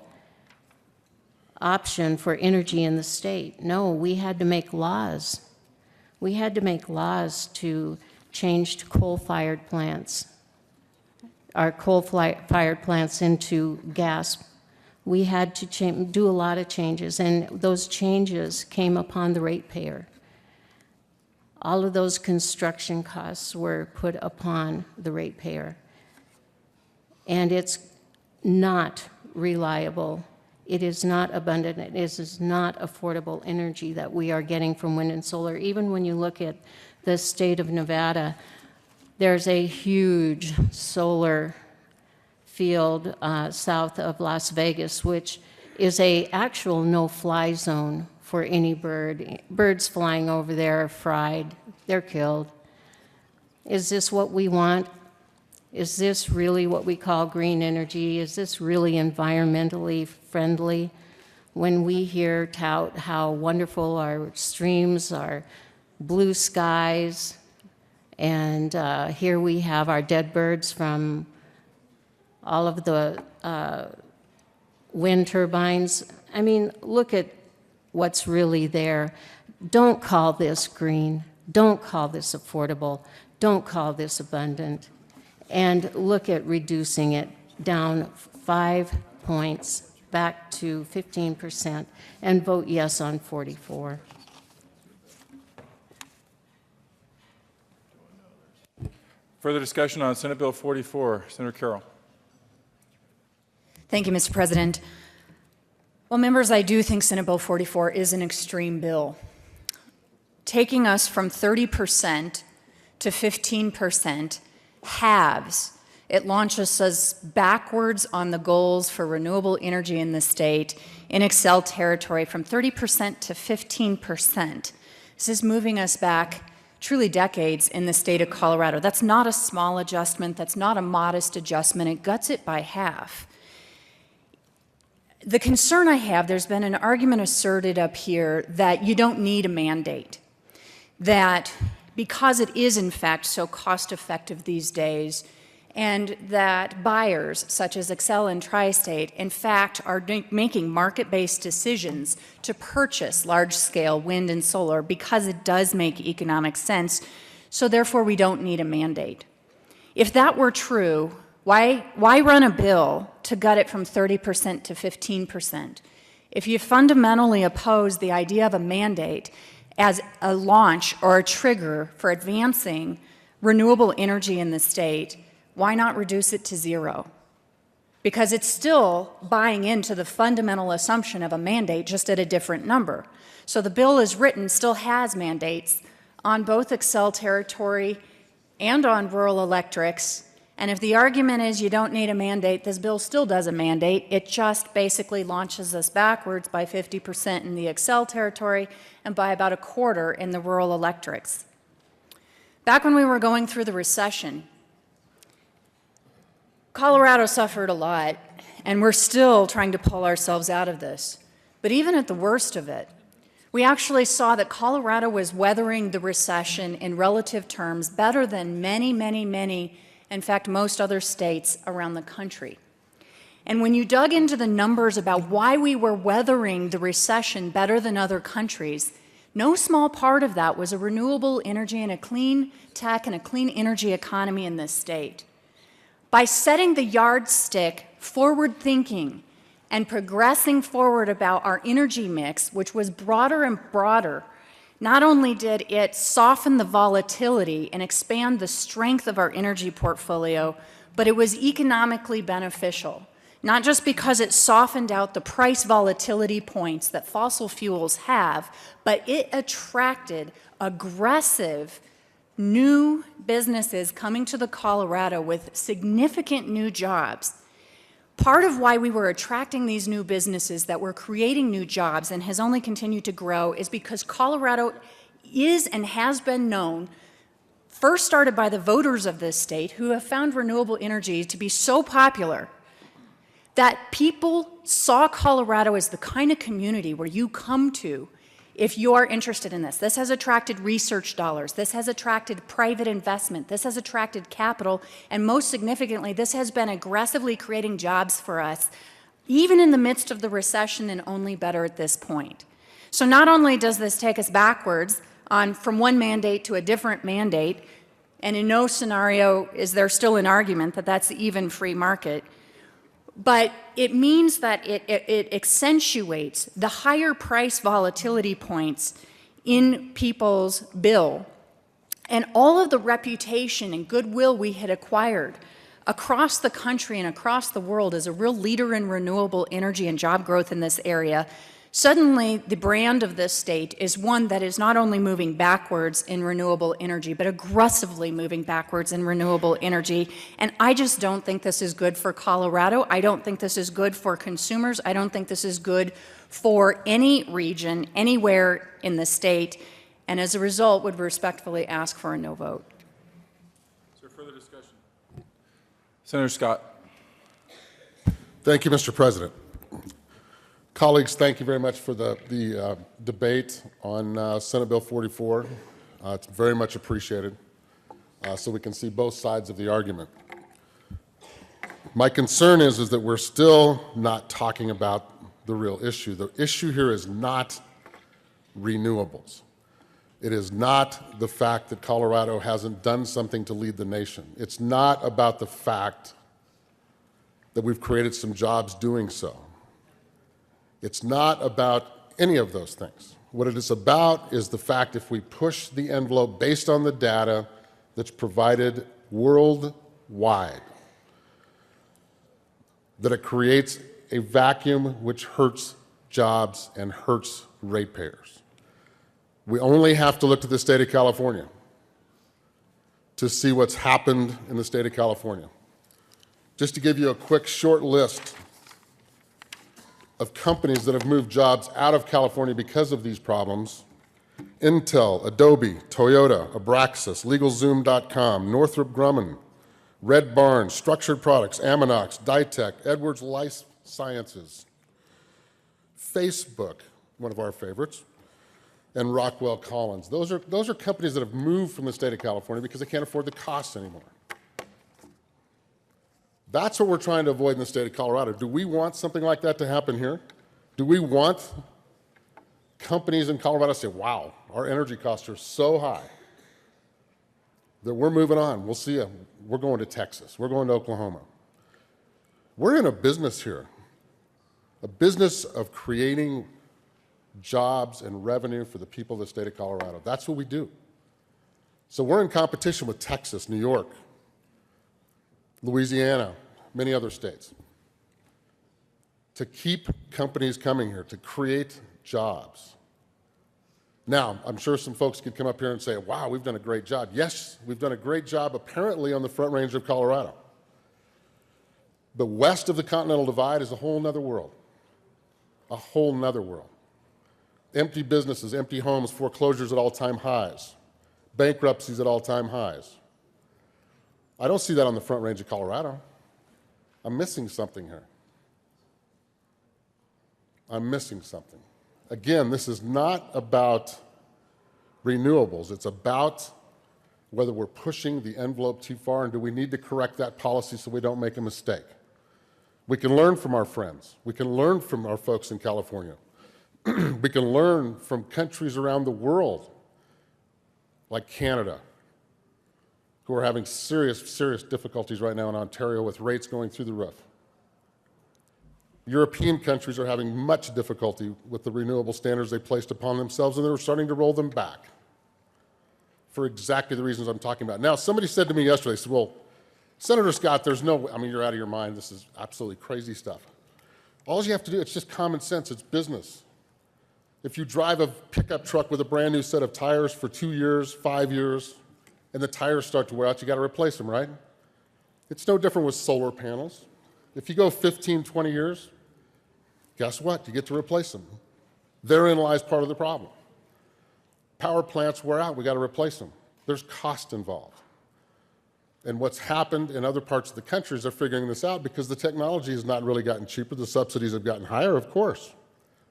Speaker 12: option for energy in the state. No, we had to make laws. We had to make laws to change to coal-fired plants, our coal-fired plants into gas. We had to do a lot of changes, and those changes came upon the ratepayer. All of those construction costs were put upon the ratepayer. And it's not reliable. It is not abundant. It is not affordable energy that we are getting from wind and solar. Even when you look at the state of Nevada, there's a huge solar field south of Las Vegas, which is a actual no-fly zone for any bird. Birds flying over there are fried. They're killed. Is this what we want? Is this really what we call green energy? Is this really environmentally friendly? When we hear tout how wonderful our streams, our blue skies, and here we have our dead birds from all of the wind turbines. I mean, look at what's really there. Don't call this green. Don't call this affordable. Don't call this abundant. And look at reducing it down 5 points back to 15% and vote yes on 44.
Speaker 1: Further discussion on Senate Bill 44. Senator Carroll.
Speaker 13: Thank you, Mr. President. Well, members, I do think Senate Bill 44 is an extreme bill. Taking us from 30% to 15% halves. It launches us backwards on the goals for renewable energy in the state in Excel territory from 30% to 15%. This is moving us back truly decades in the state of Colorado. That's not a small adjustment. That's not a modest adjustment. It guts it by half. The concern I have, there's been an argument asserted up here that you don't need a mandate, that because it is in fact so cost effective these days, and that buyers such as Excel and Tri-State in fact are making market-based decisions to purchase large-scale wind and solar because it does make economic sense, so therefore we don't need a mandate. If that were true, why run a bill to gut it from 30% to 15%? If you fundamentally oppose the idea of a mandate as a launch or a trigger for advancing renewable energy in the state, why not reduce it to 0? because it's still buying into the fundamental assumption of a mandate, just at a different number. So the bill as written still has mandates on both Xcel territory and on rural electrics. And if the argument is you don't need a mandate, this bill still does a mandate. It just basically launches us backwards by 50% in the Xcel territory and by about a quarter in the rural electrics. Back when we were going through the recession, Colorado suffered a lot, and we're still trying to pull ourselves out of this. But even at the worst of it, we actually saw that Colorado was weathering the recession in relative terms better than many, in fact, most other states around the country. And when you dug into the numbers about why we were weathering the recession better than other countries, no small part of that was a renewable energy and a clean tech and a clean energy economy in this state. By setting the yardstick forward thinking and progressing forward about our energy mix, which was broader and broader, not only did it soften the volatility and expand the strength of our energy portfolio, but it was economically beneficial, not just because it softened out the price volatility points that fossil fuels have, but it attracted aggressive new businesses coming to the Colorado with significant new jobs. Part of why we were attracting these new businesses that were creating new jobs and has only continued to grow is because Colorado is and has been known, first started by the voters of this state who have found renewable energy to be so popular that people saw Colorado as the kind of community where you come to if you are interested in this. This has attracted research dollars. This has attracted private investment. This has attracted capital. And most significantly, this has been aggressively creating jobs for us, even in the midst of the recession, and only better at this point. So not only does this take us backwards from one mandate to a different mandate, and in no scenario is there still an argument that that's the even free market, but it means that it accentuates the higher price volatility points in people's bill and all of the reputation and goodwill we had acquired across the country and across the world as a real leader in renewable energy and job growth in this area. Suddenly, the brand of this state is one that is not only moving backwards in renewable energy, but aggressively moving backwards in renewable energy. And I just don't think this is good for Colorado. I don't think this is good for consumers. I don't think this is good for any region, anywhere in the state. And as a result, would respectfully ask for a no vote.
Speaker 1: Is there further discussion? Senator Scott.
Speaker 14: Thank you, Mr. President. Colleagues, thank you very much for the debate on Senate Bill 44. It's very much appreciated, so we can see both sides of the argument. My concern is that we're still not talking about the real issue. The issue here is not renewables. It is not the fact that Colorado hasn't done something to lead the nation. It's not about the fact that we've created some jobs doing so. It's not about any of those things. What it is about is the fact if we push the envelope based on the data that's provided worldwide, that it creates a vacuum which hurts jobs and hurts ratepayers. We only have to look to the state of California to see what's happened in the state of California. Just to give you a quick short list of companies that have moved jobs out of California because of these problems: Intel, Adobe, Toyota, Abraxas, LegalZoom.com, Northrop Grumman, Red Barn, Structured Products, Ammonox, Dytek, Edwards Life Sciences, Facebook, one of our favorites, and Rockwell Collins. Those are companies that have moved from the state of California because they can't afford the costs anymore. That's what we're trying to avoid in the state of Colorado. Do we want something like that to happen here? Do we want companies in Colorado to say, wow, our energy costs are so high that we're moving on? We'll see you. We're going to Texas. We're going to Oklahoma. We're in a business here, a business of creating jobs and revenue for the people of the state of Colorado. That's what we do. So we're in competition with Texas, New York, Louisiana, many other states. to keep companies coming here, to create jobs. Now, I'm sure some folks could come up here and say, wow, we've done a great job. Yes, we've done a great job apparently on the Front Range of Colorado. But west of the Continental Divide is a whole nother world. A whole nother world. Empty businesses, empty homes, foreclosures at all-time highs, bankruptcies at all-time highs. I don't see that on the Front Range of Colorado. I'm missing something here. I'm missing something. Again, this is not about renewables. It's about whether we're pushing the envelope too far and do we need to correct that policy so we don't make a mistake. We can learn from our friends. We can learn from our folks in California. We can learn from countries around the world, like Canada, who are having serious, serious difficulties right now in Ontario with rates going through the roof. European countries are having much difficulty with the renewable standards they placed upon themselves, and they're starting to roll them back for exactly the reasons I'm talking about. Now, somebody said to me yesterday, they said, well, Senator Scott, there's no, I mean, you're out of your mind. This is absolutely crazy stuff. All you have to do, it's just common sense. It's business. If you drive a pickup truck with a brand new set of tires for 2 years, 5 years, and the tires start to wear out, you got to replace them, right? It's no different with solar panels. If you go 15, 20 years, guess what? You get to replace them. Therein lies part of the problem. Power plants wear out. We got to replace them. There's cost involved. And what's happened in other parts of the country is they're figuring this out because the technology has not really gotten cheaper. The subsidies have gotten higher, of course,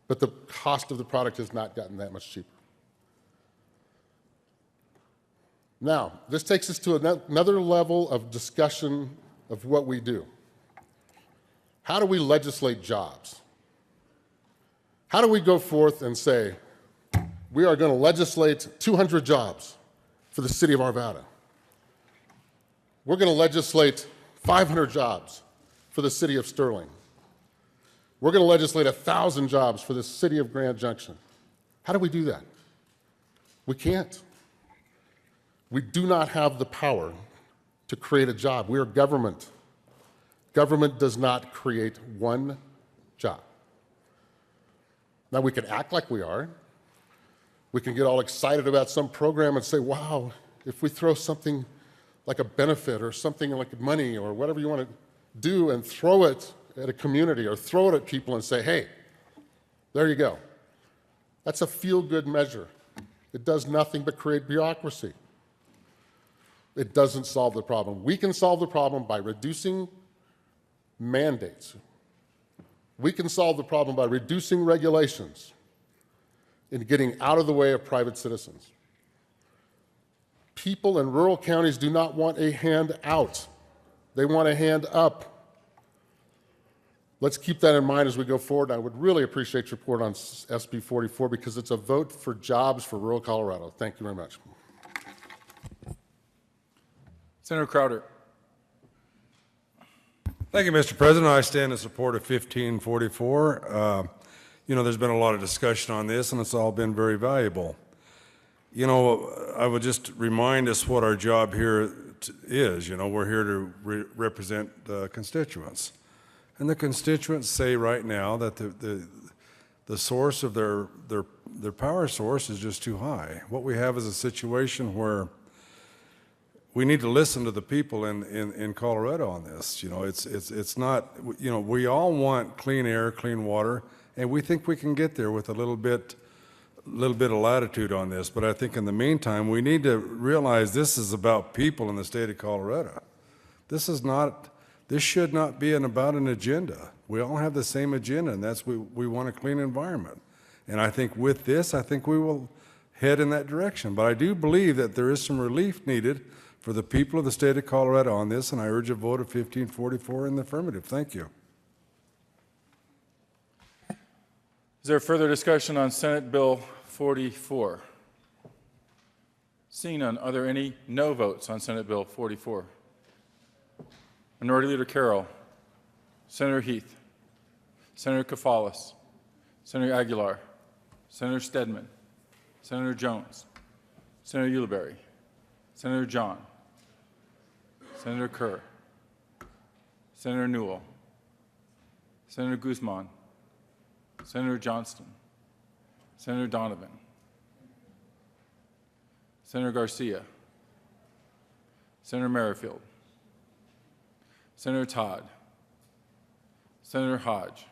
Speaker 14: but the cost of the product has not gotten that much cheaper. Now, this takes us to another level of discussion of what we do. How do we legislate jobs? How do we go forth and say, we are going to legislate 200 jobs for the city of Arvada? We're going to legislate 500 jobs for the city of Sterling. We're going to legislate 1,000 jobs for the city of Grand Junction. How do we do that? We can't. We do not have the power to create a job. We are government. Government does not create one job. Now, we can act like we are. We can get all excited about some program and say, wow, if we throw something like a benefit or something like money or whatever you want to do and throw it at a community or throw it at people and say, hey, there you go. That's a feel-good measure. It does nothing but create bureaucracy. It doesn't solve the problem. We can solve the problem by reducing mandates. We can solve the problem by reducing regulations and getting out of the way of private citizens. People in rural counties do not want a hand out. They want a hand up. Let's keep that in mind as we go forward. I would really appreciate your report on SB 44 because it's a vote for jobs for rural Colorado. Thank you very much.
Speaker 1: Senator Crowder.
Speaker 15: Thank you, Mr. President. I stand in support of 1544. There's been a lot of discussion on this, and it's all been very valuable. I would just remind us what our job here is. We're here to represent constituents. And the constituents say right now that the source of their power source is just too high. What we have is a situation where we need to listen to the people in Colorado on this. It's not, we all want clean air, clean water, and we think we can get there with a little bit of latitude on this. But I think in the meantime, we need to realize this is about people in the state of Colorado. This should not be about an agenda. We all have the same agenda, and that's we want a clean environment. And I think with this, we will head in that direction. But I do believe that there is some relief needed for the people of the state of Colorado on this, and I urge a vote of 1544 in the affirmative. Thank you.
Speaker 1: Is there further discussion on Senate Bill 44? Seeing none, are there any no votes on Senate Bill 44? Minority Leader Carroll, Senator Heath, Senator Kafalis, Senator Aguilar, Senator Stedman, Senator Jones, Senator Ulibarri, Senator John, Senator Kerr, Senator Newell, Senator Guzman, Senator Johnston, Senator Donovan, Senator Garcia, Senator Merrifield, Senator Todd, Senator Hodge,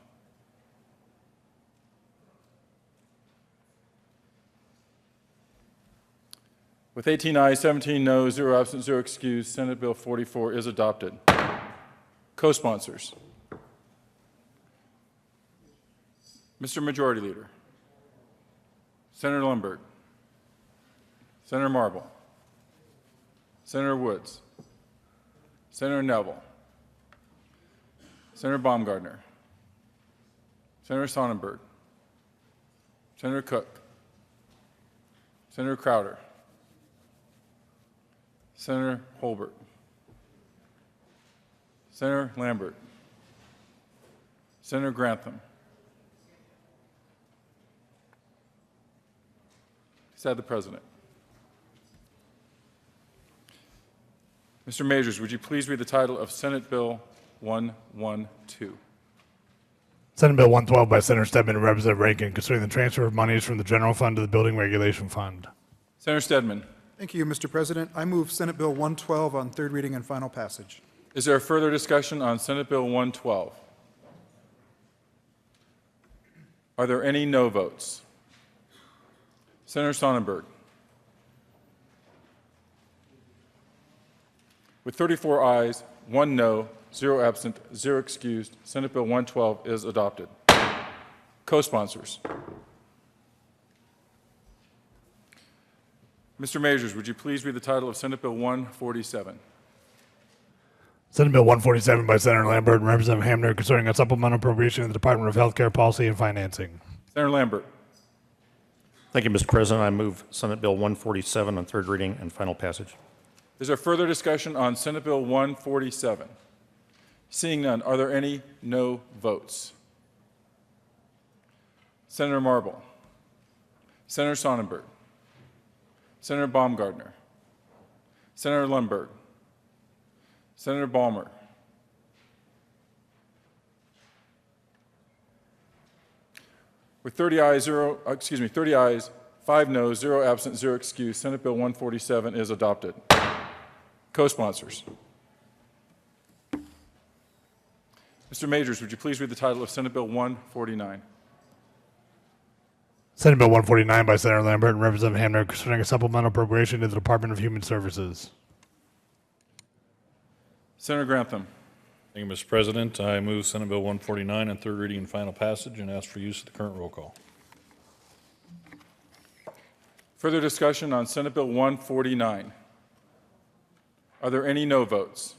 Speaker 1: with 18 ayes, 17 noes, 0 absent, 0 excused, Senate Bill 44 is adopted. Co-sponsors. Mr. Majority Leader, Senator Lundberg, Senator Marble, Senator Woods, Senator Neville, Senator Baumgardner, Senator Sonnenberg, Senator Cook, Senator Crowder, Senator Holbert, Senator Lambert, Senator Grantham. Said the President. Mr. Majors, would you please read the title of Senate Bill 112?
Speaker 3: Senate Bill 112 by Senator Stedman and Representative Rankin concerning the transfer of monies from the general fund to the Building Regulation Fund.
Speaker 1: Senator Stedman.
Speaker 16: Thank you, Mr. President. I move Senate Bill 112 on third reading and final passage.
Speaker 1: Is there further discussion on Senate Bill 112? Are there any no votes? Senator Sonnenberg. With 34 ayes, 1 no, 0 absent, 0 excused, Senate Bill 112 is adopted. Co-sponsors. Mr. Majors, would you please read the title of Senate Bill 147?
Speaker 3: Senate Bill 147 by Senator Lambert and Representative Hamner concerning a supplemental appropriation in the Department of Healthcare Policy and Financing.
Speaker 1: Senator Lambert.
Speaker 17: Thank you, Mr. President. I move Senate Bill 147 on third reading and final passage.
Speaker 1: Is there further discussion on Senate Bill 147? Seeing none, are there any no votes? Senator Marble, Senator Sonnenberg, Senator Baumgardner, Senator Lundberg, Senator Balmer, with 30 ayes, 5 noes, 0 absent, 0 excused, Senate Bill 147 is adopted. Co-sponsors. Mr. Majors, would you please read the title of Senate Bill 149?
Speaker 3: Senate Bill 149 by Senator Lambert and Representative Hamner concerning a supplemental appropriation to the Department of Human Services.
Speaker 1: Senator Grantham.
Speaker 18: Thank you, Mr. President. I move Senate Bill 149 on third reading and final passage and ask for use of the current roll call.
Speaker 1: Further discussion on Senate Bill 149. Are there any no votes?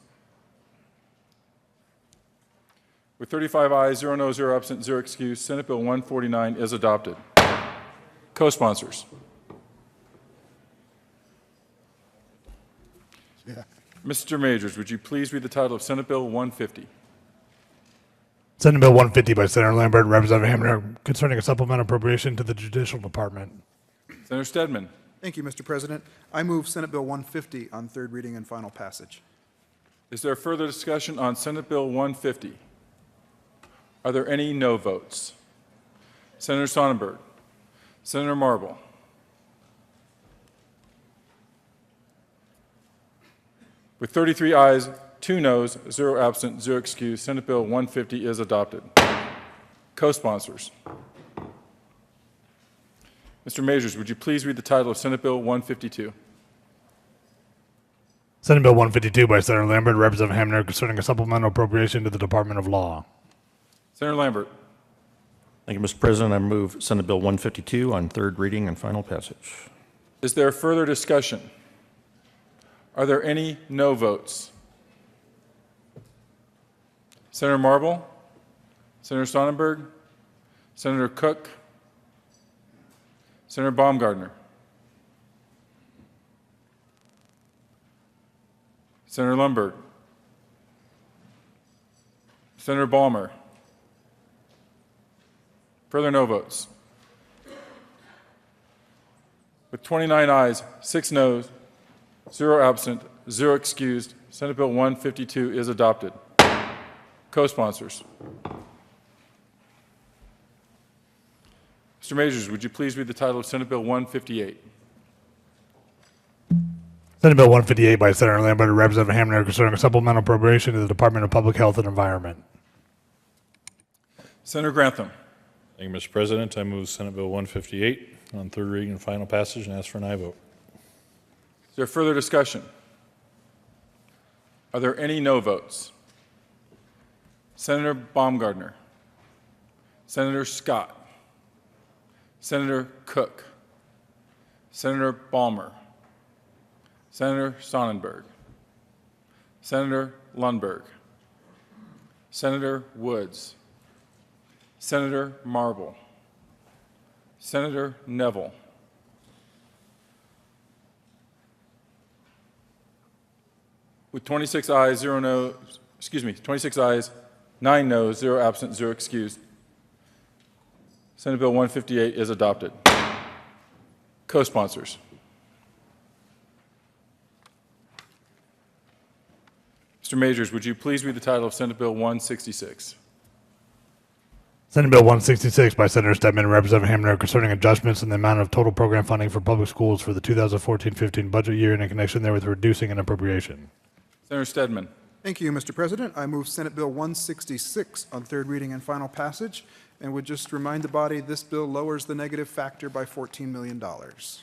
Speaker 1: With 35 ayes, 0 no, 0 absent, 0 excused, Senate Bill 149 is adopted. Co-sponsors. Mr. Majors, would you please read the title of Senate Bill 150?
Speaker 3: Senate Bill 150 by Senator Lambert and Representative Hamner concerning a supplemental appropriation to the Judicial Department.
Speaker 1: Senator Stedman.
Speaker 16: Thank you, Mr. President. I move Senate Bill 150 on third reading and final passage.
Speaker 1: Is there further discussion on Senate Bill 150? Are there any no votes? Senator Sonnenberg, Senator Marble, with 33 ayes, 2 noes, 0 absent, 0 excused, Senate Bill 150 is adopted. Co-sponsors. Mr. Majors, would you please read the title of Senate Bill 152?
Speaker 3: Senate Bill 152 by Senator Lambert and Representative Hamner concerning a supplemental appropriation to the Department of Law.
Speaker 1: Senator Lambert.
Speaker 17: Thank you, Mr. President. I move Senate Bill 152 on third reading and final passage.
Speaker 1: Is there further discussion? Are there any no votes? Senator Marble, Senator Sonnenberg, Senator Cook, Senator Baumgardner, Senator Lundberg, Senator Balmer. Further no votes. With 29 ayes, 6 noes, 0 absent, 0 excused, Senate Bill 152 is adopted. Co-sponsors. Mr. Majors, would you please read the title of Senate Bill 158?
Speaker 3: Senate Bill 158 by Senator Lambert and Representative Hamner concerning a supplemental appropriation to the Department of Public Health and Environment.
Speaker 1: Senator Grantham.
Speaker 18: Thank you, Mr. President. I move Senate Bill 158 on third reading and final passage and ask for an aye vote.
Speaker 1: Is there further discussion? Are there any no votes? Senator Baumgardner, Senator Scott, Senator Cook, Senator Balmer, Senator Sonnenberg, Senator Lundberg, Senator Woods, Senator Marble, Senator Neville, with 26 ayes, 26 ayes, 9 noes, 0 absent, 0 excused. Senate Bill 158 is adopted. Co-sponsors. Mr. Majors, would you please read the title of Senate Bill 166?
Speaker 3: Senate Bill 166 by Senator Stedman and Representative Hamner concerning adjustments in the amount of total program funding for public schools for the 2014-15 budget year and in connection therewith reducing an appropriation.
Speaker 1: Senator Stedman.
Speaker 16: Thank you, Mr. President. I move Senate Bill 166 on third reading and final passage, and would just remind the body this bill lowers the negative factor by $14 million.
Speaker 1: Is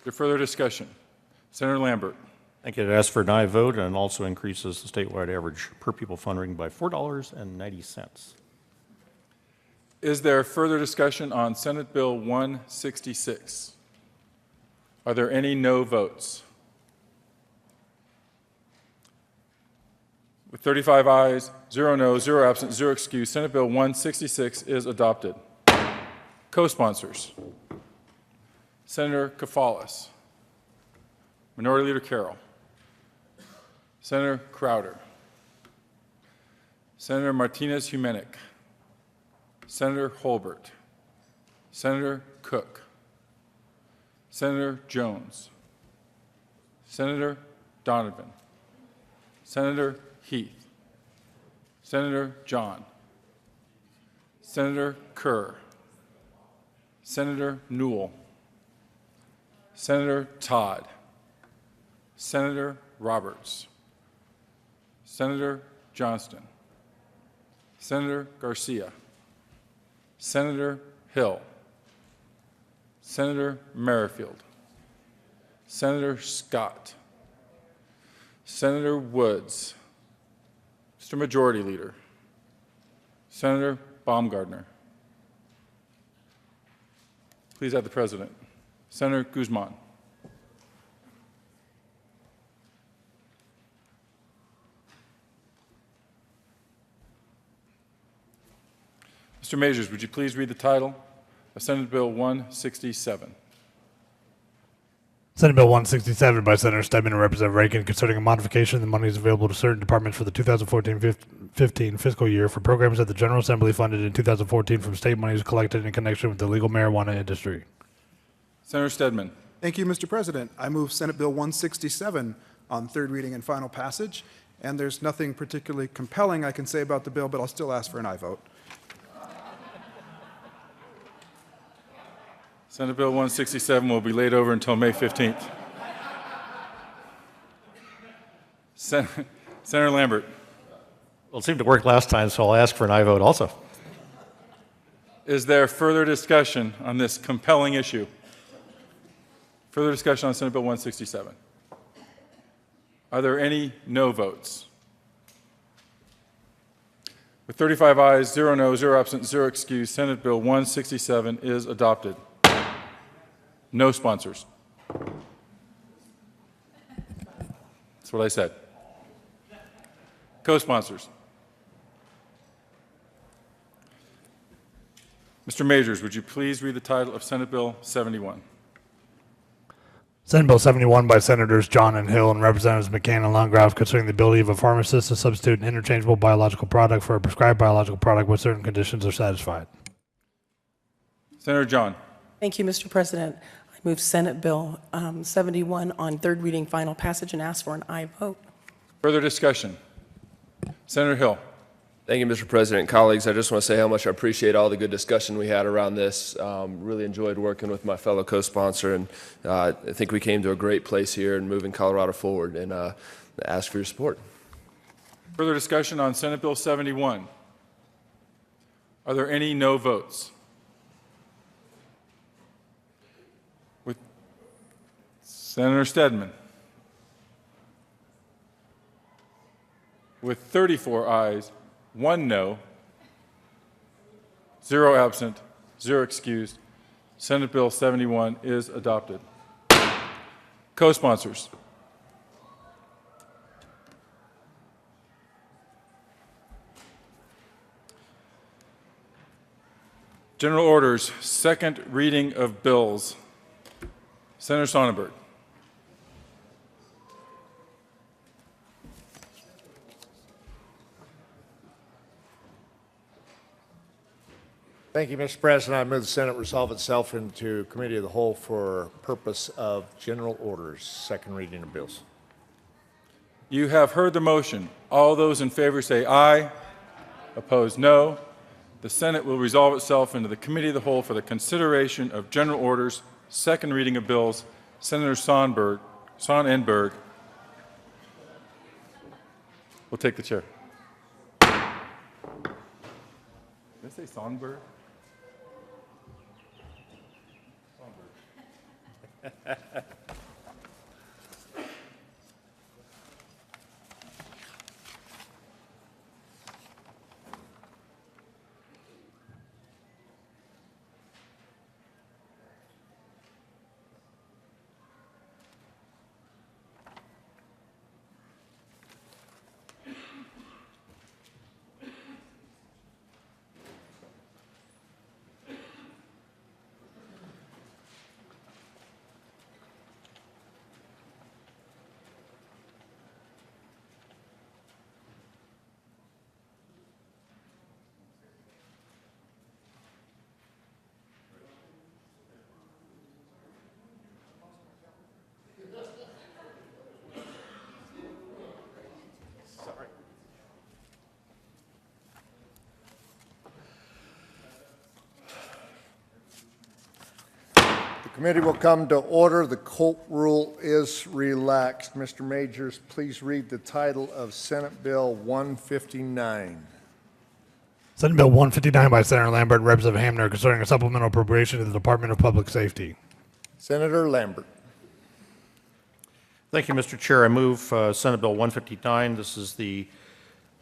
Speaker 1: there further discussion? Senator Lambert.
Speaker 17: Thank you. It asks for an aye vote and also increases the statewide average per pupil funding by $4.90.
Speaker 1: Is there further discussion on Senate Bill 166? Are there any no votes? With 35 ayes, 0 noes, 0 absent, 0 excused, Senate Bill 166 is adopted. Co-sponsors. Senator Kafalis. Minority Leader Carroll. Senator Crowder. Senator Martinez-Humenick. Senator Holbert. Senator Cook. Senator Jones. Senator Donovan. Senator Heath. Senator John. Senator Kerr. Senator Newell. Senator Todd. Senator Roberts. Senator Johnston. Senator Garcia. Senator Hill. Senator Merrifield. Senator Scott. Senator Woods. Mr. Majority Leader. Senator Baumgardner. Please add the President. Senator Guzman. Mr. Majors, would you please read the title of Senate Bill 167?
Speaker 3: Senate Bill 167 by Senator Stedman and Representative Rankin concerning a modification of the monies available to certain departments for the 2014-15 fiscal year for programs that the General Assembly funded in 2014 from state monies collected in connection with the legal marijuana industry.
Speaker 1: Senator Stedman.
Speaker 16: Thank you, Mr. President. I move Senate Bill 167 on third reading and final passage, and there's nothing particularly compelling I can say about the bill, but I'll still ask for an aye vote.
Speaker 1: Senate Bill 167 will be laid over until May 15th. Senator Lambert.
Speaker 17: Well, it seemed to work last time, so I'll ask for an aye vote also.
Speaker 1: Is there further discussion on this compelling issue? Further discussion on Senate Bill 167? Are there any no votes? With 35 ayes, 0 noes, 0 absent, 0 excused, Senate Bill 167 is adopted. No sponsors. That's what I said. Co-sponsors. Mr. Majors, would you please read the title of Senate Bill 71?
Speaker 3: Senate Bill 71 by Senators John and Hill and Representatives McCain and Landgraf concerning the ability of a pharmacist to substitute an interchangeable biological product for a prescribed biological product when certain conditions are satisfied.
Speaker 1: Senator John.
Speaker 19: Thank you, Mr. President. I move Senate Bill 71 on third reading, final passage, and ask for an aye vote.
Speaker 1: Further discussion. Senator Hill.
Speaker 20: Thank you, Mr. President. Colleagues, I just want to say how much I appreciate all the good discussion we had around this. Really enjoyed working with my fellow co-sponsor, and I think we came to a great place here in moving Colorado forward, and ask for your support.
Speaker 1: Further discussion on Senate Bill 71. Are there any no votes? With Senator Stedman. With 34 ayes, 1 no, 0 absent, 0 excused, Senate Bill 71 is adopted. Co-sponsors. General orders, second reading of bills. Senator Sonnenberg.
Speaker 5: Thank you, Mr. President. I move the Senate resolve itself into Committee of the Whole for purpose of general orders, second reading of bills.
Speaker 1: You have heard the motion. All those in favor say aye. Opposed, no. The Senate will resolve itself into the Committee of the Whole for the consideration of general orders, second reading of bills. Senator Sonnenberg will take the chair. Did I say Sonnenberg?
Speaker 5: The committee will come to order. The Colt rule is relaxed. Mr. Majors, please read the title of Senate Bill 159.
Speaker 3: Senate Bill 159 by Senator Lambert and Representative Hamner concerning a supplemental appropriation to the Department of Public Safety.
Speaker 5: Senator Lambert.
Speaker 17: Thank you, Mr. Chair. I move Senate Bill 159. This is the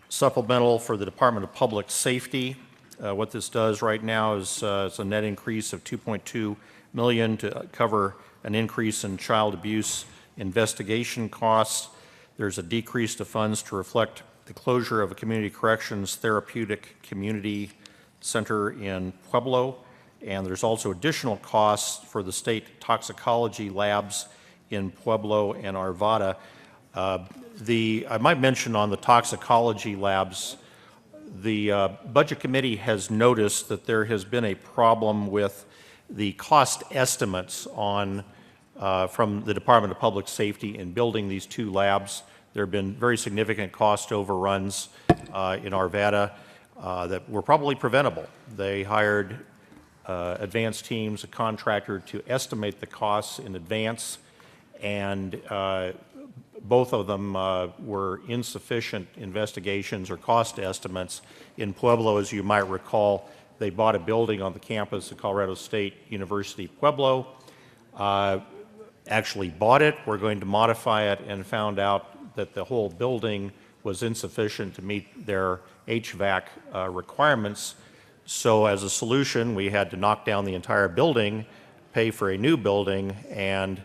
Speaker 17: supplemental for the Department of Public Safety. What this does right now is it's a net increase of $2.2 million to cover an increase in child abuse investigation costs. There's a decrease to funds to reflect the closure of a community corrections therapeutic community center in Pueblo, and there's also additional costs for the state toxicology labs in Pueblo and Arvada. I might mention on the toxicology labs, the Budget Committee has noticed that there has been a problem with the cost estimates on from the Department of Public Safety in building these two labs. There have been very significant cost overruns in Arvada that were probably preventable. They hired advanced teams, a contractor, to estimate the costs in advance, and both of them were insufficient investigations or cost estimates. In Pueblo, as you might recall, they bought a building on the campus of Colorado State University Pueblo, actually bought it. We're going to modify it and found out that the whole building was insufficient to meet their HVAC requirements. So as a solution, we had to knock down the entire building, pay for a new building, and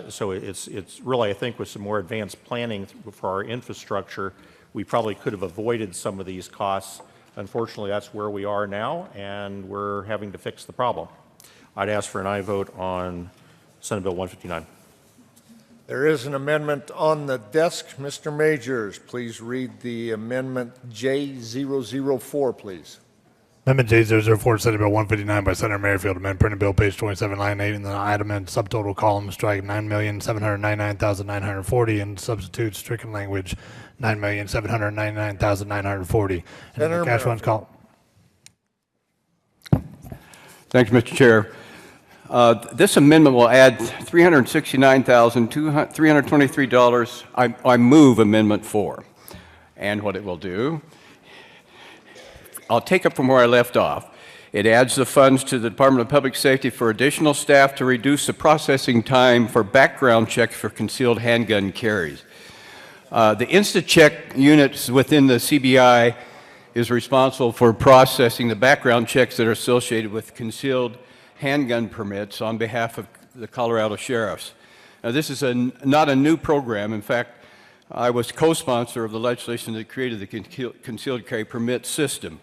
Speaker 17: so it's really, I think, with some more advanced planning for our infrastructure, we probably could have avoided some of these costs. Unfortunately, that's where we are now, and we're having to fix the problem. I'd ask for an aye vote on Senate Bill 159.
Speaker 5: There is an amendment on the desk. Mr. Majors, please read the amendment J004, please.
Speaker 3: Amendment J004, Senate Bill 159 by Senator Merrifield, amend printed bill page 27, line 8, in the item and subtotal column, strike 9,799,940 and substitute stricken language 9,799,940. And in
Speaker 5: Senator
Speaker 3: the cash funds column.
Speaker 21: Thanks, Mr. Chair. This amendment will add $369,323. I move Amendment 4. And what it will do, I'll take up from where I left off. It adds the funds to the Department of Public Safety for additional staff to reduce the processing time for background checks for concealed handgun carries. The InstaCheck units within the CBI is responsible for processing the background checks that are associated with concealed handgun permits on behalf of the Colorado sheriffs. Now, this is not a new program. In fact, I was co-sponsor of the legislation that created the concealed carry permit system.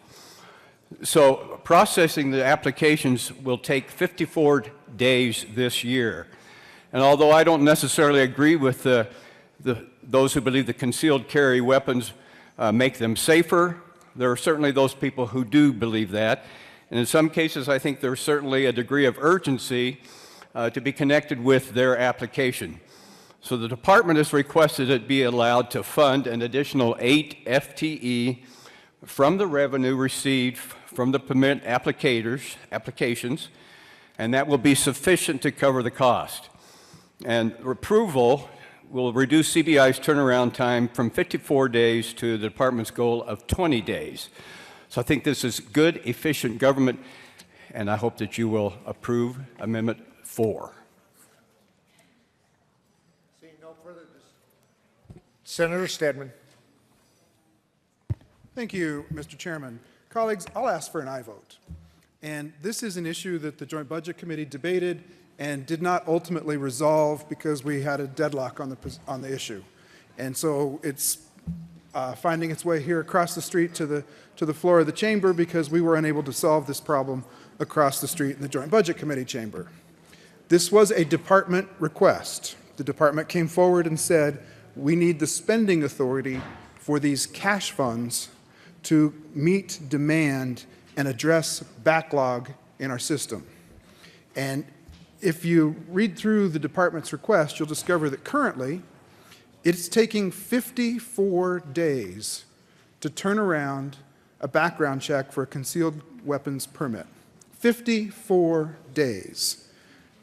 Speaker 21: So processing the applications will take 54 days this year. And although I don't necessarily agree with those who believe that concealed carry weapons make them safer, there are certainly those people who do believe that. And in some cases, I think there's certainly a degree of urgency to be connected with their application. So the department has requested it be allowed to fund an additional 8 FTE from the revenue received from the permit applications, and that will be sufficient to cover the cost. And approval will reduce CBI's turnaround time from 54 days to the department's goal of 20 days. So I think this is good, efficient government, and I hope that you will approve Amendment 4.
Speaker 5: Senator Stedman.
Speaker 16: Thank you, Mr. Chairman. Colleagues, I'll ask for an aye vote. And this is an issue that the Joint Budget Committee debated and did not ultimately resolve because we had a deadlock on the issue. And so it's finding its way here across the street to the floor of the chamber because we were unable to solve this problem across the street in the Joint Budget Committee chamber. This was a department request. The department came forward and said, we need the spending authority for these cash funds to meet demand and address backlog in our system. And if you read through the department's request, you'll discover that currently it's taking 54 days to turn around a background check for a concealed weapons permit. 54 days.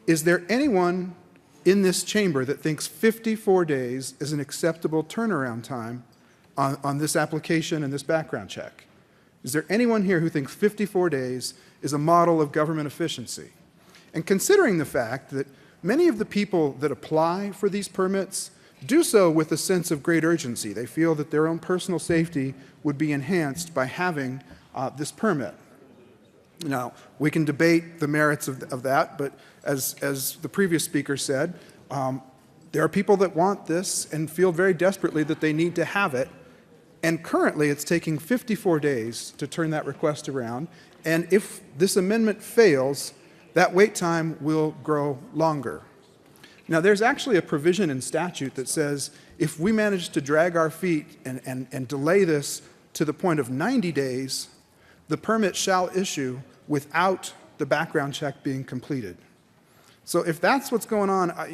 Speaker 16: Is there anyone in this chamber that thinks 54 days is an acceptable turnaround time on this application and this background check? Is there anyone here who thinks 54 days is a model of government efficiency? And considering the fact that many of the people that apply for these permits do so with a sense of great urgency, they feel that their own personal safety would be enhanced by having this permit. Now, we can debate the merits of that, but as the previous speaker said, there are people that want this and feel very desperately that they need to have it. And currently, it's taking 54 days to turn that request around. And if this amendment fails, that wait time will grow longer. Now, there's actually a provision in statute that says if we manage to drag our feet and delay this to the point of 90 days, the permit shall issue without the background check being completed. So if that's what's going on, I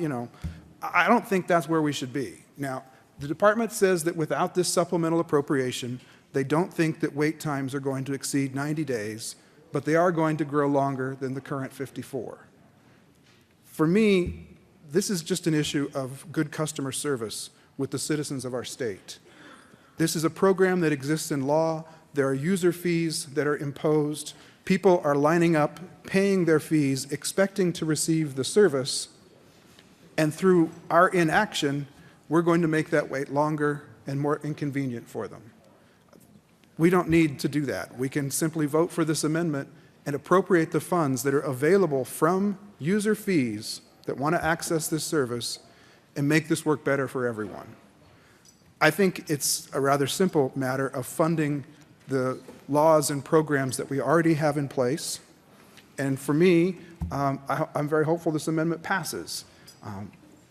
Speaker 16: don't think that's where we should be. Now, the department says that without this supplemental appropriation, they don't think that wait times are going to exceed 90 days, but they are going to grow longer than the current 54. For me, this is just an issue of good customer service with the citizens of our state. This is a program that exists in law. There are user fees that are imposed. People are lining up, paying their fees, expecting to receive the service, and through our inaction, we're going to make that wait longer and more inconvenient for them. We don't need to do that. We can simply vote for this amendment and appropriate the funds that are available from user fees that want to access this service and make this work better for everyone. I think it's a rather simple matter of funding the laws and programs that we already have in place. And for me, I'm very hopeful this amendment passes.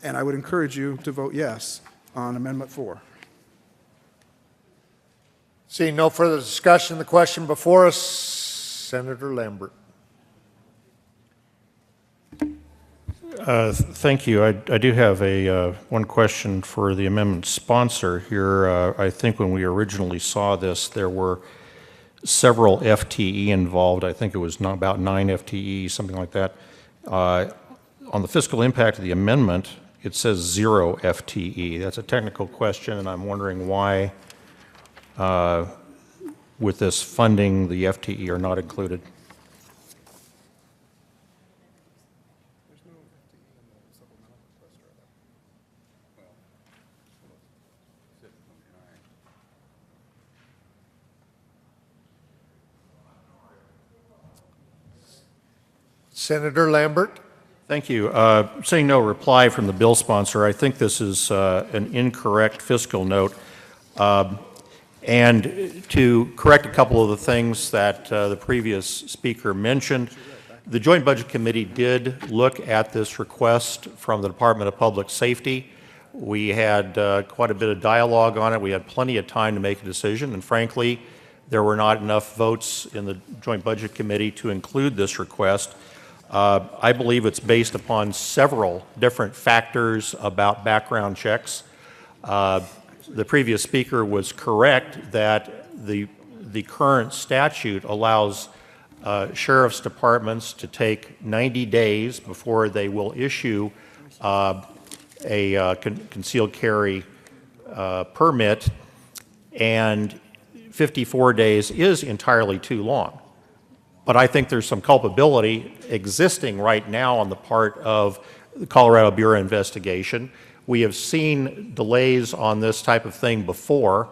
Speaker 16: And I would encourage you to vote yes on Amendment 4.
Speaker 5: Seeing no further discussion, the question before us, Senator Lambert.
Speaker 17: Thank you. I do have one question for the amendment sponsor here. I think when we originally saw this, there were several FTE involved. I think it was about 9 FTE, something like that. On the fiscal impact of the amendment, it says 0 FTE. That's a technical question, and I'm wondering why, with this funding, the FTE are not included.
Speaker 5: Senator Lambert.
Speaker 17: Thank you. Seeing no reply from the bill sponsor, I think this is an incorrect fiscal note. And to correct a couple of the things that the previous speaker mentioned, the Joint Budget Committee did look at this request from the Department of Public Safety. We had quite a bit of dialogue on it. We had plenty of time to make a decision, and frankly, there were not enough votes in the Joint Budget Committee to include this request. I believe it's based upon several different factors about background checks. The previous speaker was correct that the current statute allows sheriff's departments to take 90 days before they will issue a concealed carry permit, and 54 days is entirely too long. But I think there's some culpability existing right now on the part of the Colorado Bureau of Investigation. We have seen delays on this type of thing before.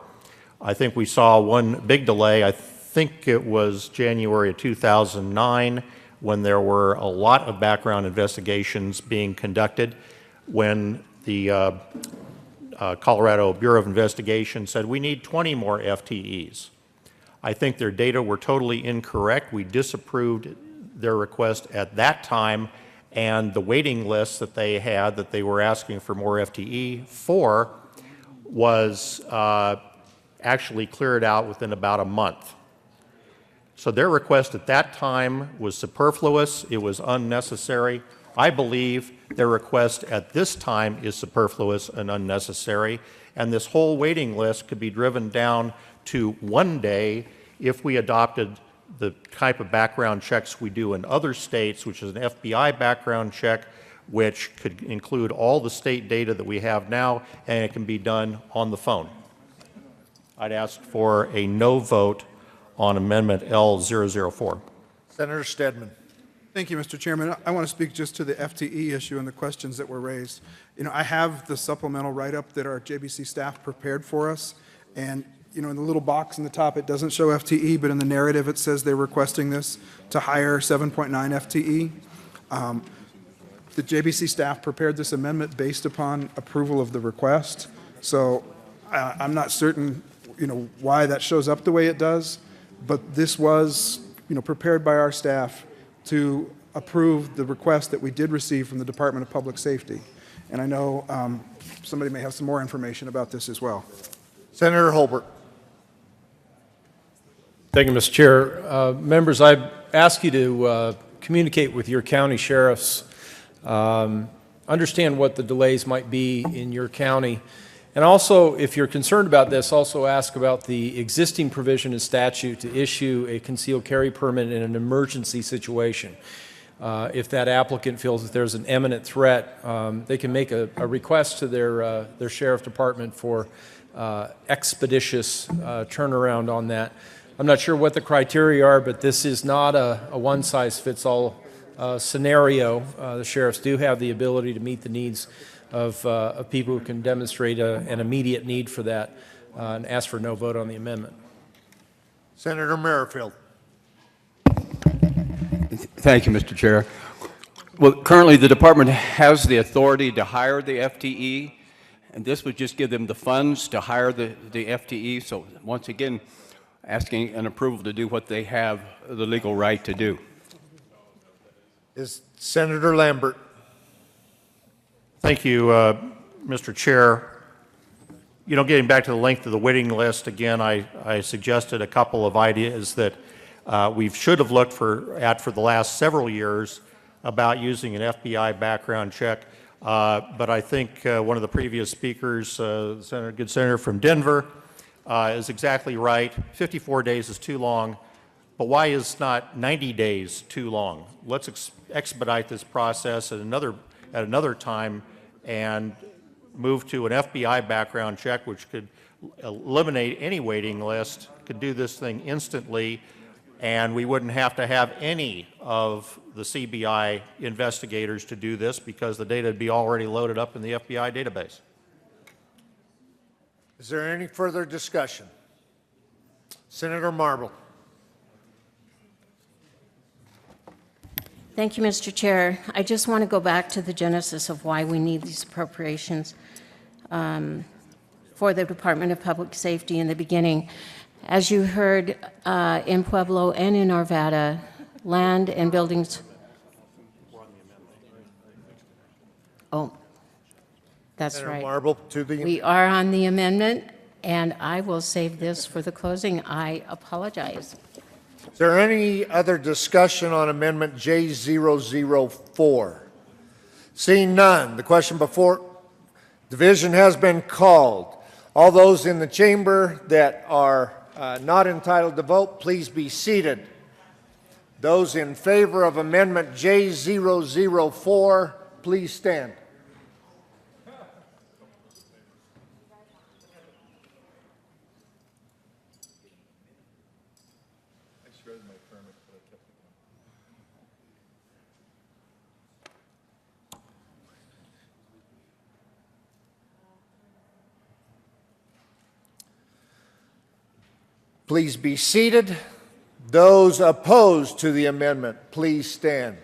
Speaker 17: I think we saw one big delay. I think it was January of 2009 when there were a lot of background investigations being conducted, when the Colorado Bureau of Investigation said we need 20 more FTEs. I think their data were totally incorrect. We disapproved their request at that time, and the waiting list that they had that they were asking for more FTE for was actually cleared out within about a month. So their request at that time was superfluous. It was unnecessary. I believe their request at this time is superfluous and unnecessary, and this whole waiting list could be driven down to 1 day if we adopted the type of background checks we do in other states, which is an FBI background check, which could include all the state data that we have now, and it can be done on the phone. I'd ask for a no vote on Amendment L004.
Speaker 5: Senator Stedman.
Speaker 16: Thank you, Mr. Chairman. I want to speak just to the FTE issue and the questions that were raised. You know, I have the supplemental write-up that our JBC staff prepared for us, and you know, in the little box in the top, it doesn't show FTE, but in the narrative, it says they're requesting this to hire 7.9 FTE. The JBC staff prepared this amendment based upon approval of the request. So I'm not certain, you know, why that shows up the way it does, but this was, you know, prepared by our staff to approve the request that we did receive from the Department of Public Safety. And I know somebody may have some more information about this as well.
Speaker 5: Senator Holbert.
Speaker 2: Thank you, Mr. Chair. Members, I ask you to communicate with your county sheriffs, understand what the delays might be in your county, and also, if you're concerned about this, also ask about the existing provision in statute to issue a concealed carry permit in an emergency situation. If that applicant feels that there's an imminent threat, they can make a request to their sheriff department for expeditious turnaround on that. I'm not sure what the criteria are, but this is not a one-size-fits-all scenario. The sheriffs do have the ability to meet the needs of people who can demonstrate an immediate need for that, and ask for no vote on the amendment.
Speaker 5: Senator Merrifield.
Speaker 21: Thank you, Mr. Chair. Well, currently the department has the authority to hire the FTE, and this would just give them the funds to hire the FTE. So once again, asking an approval to do what they have the legal right to do.
Speaker 5: Is Senator Lambert.
Speaker 17: Thank you, Mr. Chair. You know, getting back to the length of the waiting list, again, I suggested a couple of ideas that we should have looked for the last several years about using an FBI background check. But I think one of the previous speakers, good senator from Denver, is exactly right. 54 days is too long. But why is not 90 days too long? Let's expedite this process at another time and move to an FBI background check, which could eliminate any waiting list, could do this thing instantly, and we wouldn't have to have any of the CBI investigators to do this because the data would be already loaded up in the FBI database.
Speaker 5: Is there any further discussion? Senator Marble.
Speaker 12: Thank you, Mr. Chair. I just want to go back to the genesis of why we need these appropriations for the Department of Public Safety in the beginning. As you heard in Pueblo and in Arvada, land and buildings. Oh, that's
Speaker 5: Senator
Speaker 12: right.
Speaker 5: Marble to the.
Speaker 12: We are on the amendment, and I will save this for the closing. I apologize.
Speaker 5: Is there any other discussion on Amendment J004? Seeing none, the question before division has been called. All those in the chamber that are not entitled to vote, please be seated. Those in favor of Amendment J004, please stand. Please be seated. Those opposed to the amendment, please stand.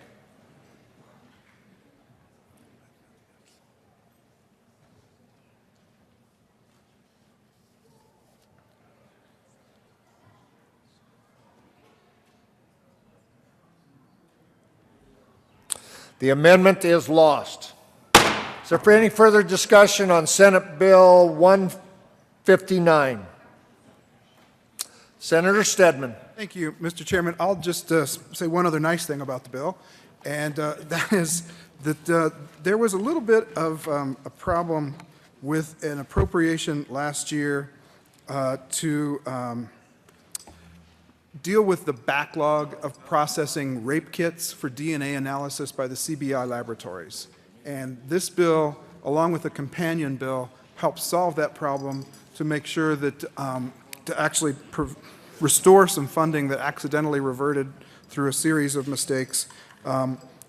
Speaker 5: The amendment is lost. Is there any further discussion on Senate Bill 159? Senator Stedman.
Speaker 16: Thank you, Mr. Chairman. I'll just say one other nice thing about the bill, and that is that there was a little bit of a problem with an appropriation last year to deal with the backlog of processing rape kits for DNA analysis by the CBI laboratories. And this bill, along with a companion bill, helps solve that problem to make sure that to actually restore some funding that accidentally reverted through a series of mistakes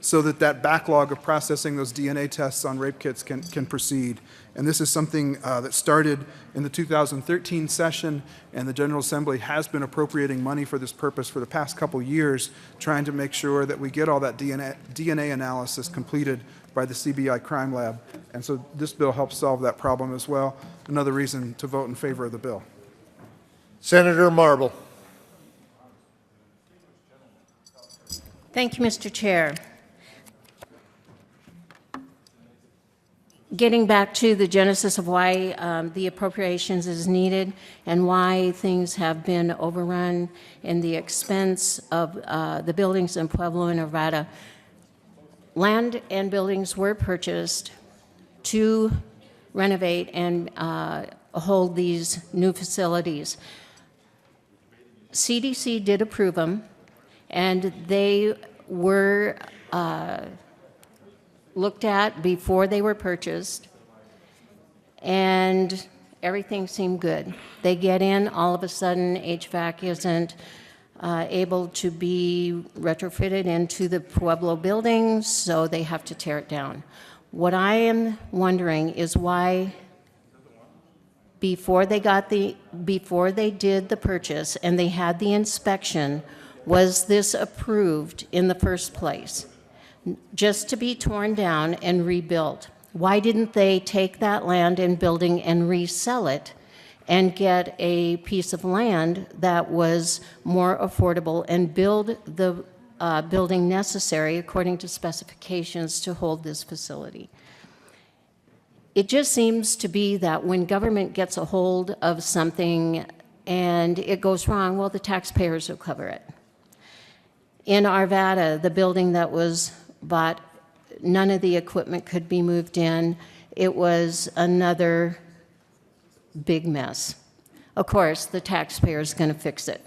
Speaker 16: so that that backlog of processing those DNA tests on rape kits can proceed. And this is something that started in the 2013 session, and the General Assembly has been appropriating money for this purpose for the past couple years, trying to make sure that we get all that DNA analysis completed by the CBI Crime Lab. And so this bill helps solve that problem as well. Another reason to vote in favor of the bill.
Speaker 5: Senator Marble.
Speaker 12: Thank you, Mr. Chair. Getting back to the genesis of why the appropriations is needed and why things have been overrun in the expense of the buildings in Pueblo and Arvada. Land and buildings were purchased to renovate and hold these new facilities. CDC did approve them, and they were looked at before they were purchased, and everything seemed good. They get in, all of a sudden HVAC isn't able to be retrofitted into the Pueblo buildings, so they have to tear it down. What I am wondering is why before they did the purchase and they had the inspection, was this approved in the first place? Just to be torn down and rebuilt. Why didn't they take that land and building and resell it and get a piece of land that was more affordable and build the building necessary according to specifications to hold this facility? It just seems to be that when government gets a hold of something and it goes wrong, well, the taxpayers will cover it. In Arvada, the building that was bought, none of the equipment could be moved in. It was another big mess. Of course, the taxpayer is going to fix it.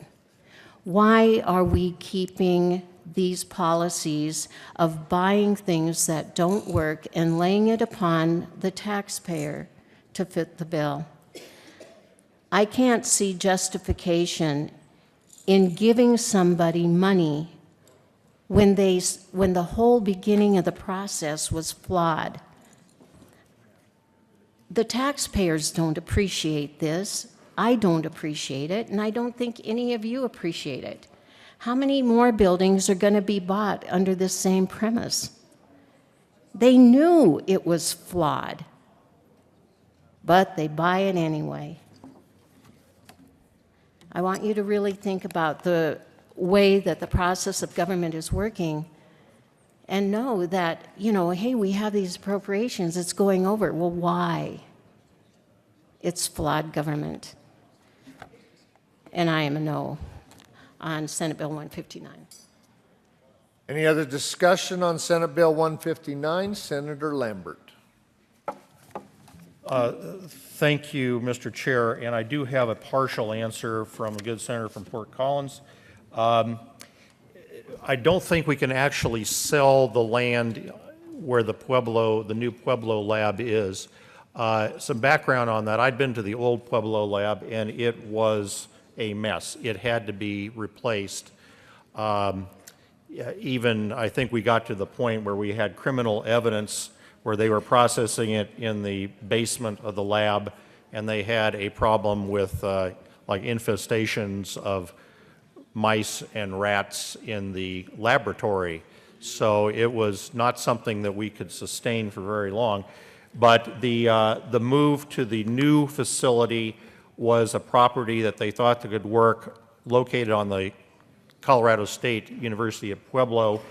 Speaker 12: Why are we keeping these policies of buying things that don't work and laying it upon the taxpayer to fit the bill? I can't see justification in giving somebody money when the whole beginning of the process was flawed. The taxpayers don't appreciate this. I don't appreciate it, and I don't think any of you appreciate it. How many more buildings are going to be bought under this same premise? They knew it was flawed, but they buy it anyway. I want you to really think about the way that the process of government is working and know that, hey, we have these appropriations, it's going over. Well, why? It's flawed government. And I am a no on Senate Bill 159.
Speaker 5: Any other discussion on Senate Bill 159? Senator Lambert.
Speaker 17: Thank you, Mr. Chair, and I do have a partial answer from a good senator from Fort Collins. I don't think we can actually sell the land where the new Pueblo lab is. Some background on that, I'd been to the old Pueblo lab, and it was a mess. It had to be replaced. Even, I think we got to the point where we had criminal evidence where they were processing it in the basement of the lab, and they had a problem with like infestations of mice and rats in the laboratory. So it was not something that we could sustain for very long. But the move to the new facility was a property that they thought that could work, located on the Colorado State University at Pueblo.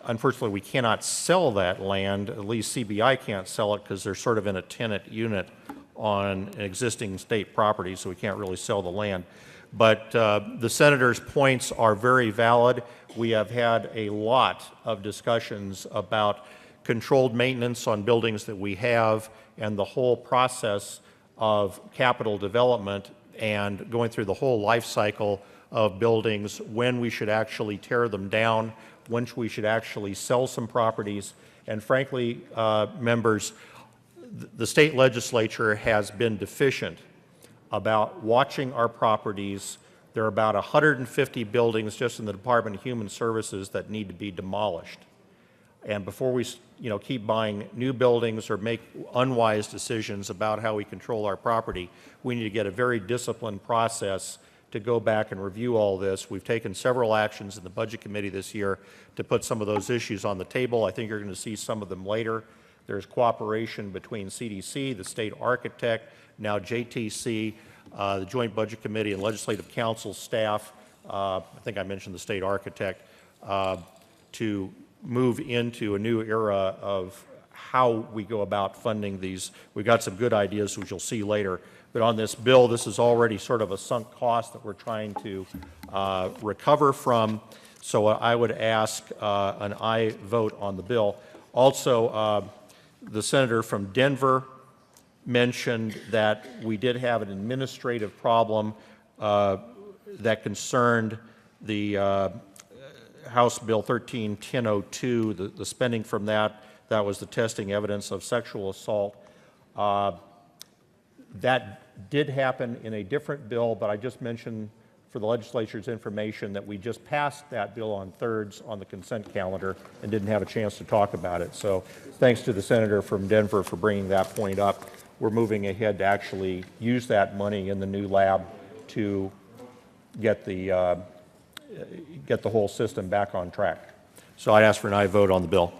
Speaker 17: Unfortunately, we cannot sell that land. At least CBI can't sell it because they're sort of in a tenant unit on an existing state property, so we can't really sell the land. But the senator's points are very valid. We have had a lot of discussions about controlled maintenance on buildings that we have and the whole process of capital development and going through the whole life cycle of buildings, when we should actually tear them down, when we should actually sell some properties. And frankly, members, the state legislature has been deficient about watching our properties. There are about 150 buildings just in the Department of Human Services that need to be demolished. And before we keep buying new buildings or make unwise decisions about how we control our property, we need to get a very disciplined process to go back and review all this. We've taken several actions in the Budget Committee this year to put some of those issues on the table. I think you're going to see some of them later. There's cooperation between CDC, the state architect, now JTC, the Joint Budget Committee and Legislative Council staff, I think I mentioned the state architect, to move into a new era of how we go about funding these. We've got some good ideas, which you'll see later. But on this bill, this is already sort of a sunk cost that we're trying to recover from. So I would ask an aye vote on the bill. Also, the senator from Denver mentioned that we did have an administrative problem that concerned the House Bill 13-1002, the spending from that. That was the testing evidence of sexual assault. That did happen in a different bill, but I just mentioned for the legislature's information that we just passed that bill on thirds on the consent calendar and didn't have a chance to talk about it. So thanks to the senator from Denver for bringing that point up. We're moving ahead to actually use that money in the new lab to get the whole system back on track. So I'd ask for an aye vote on the bill.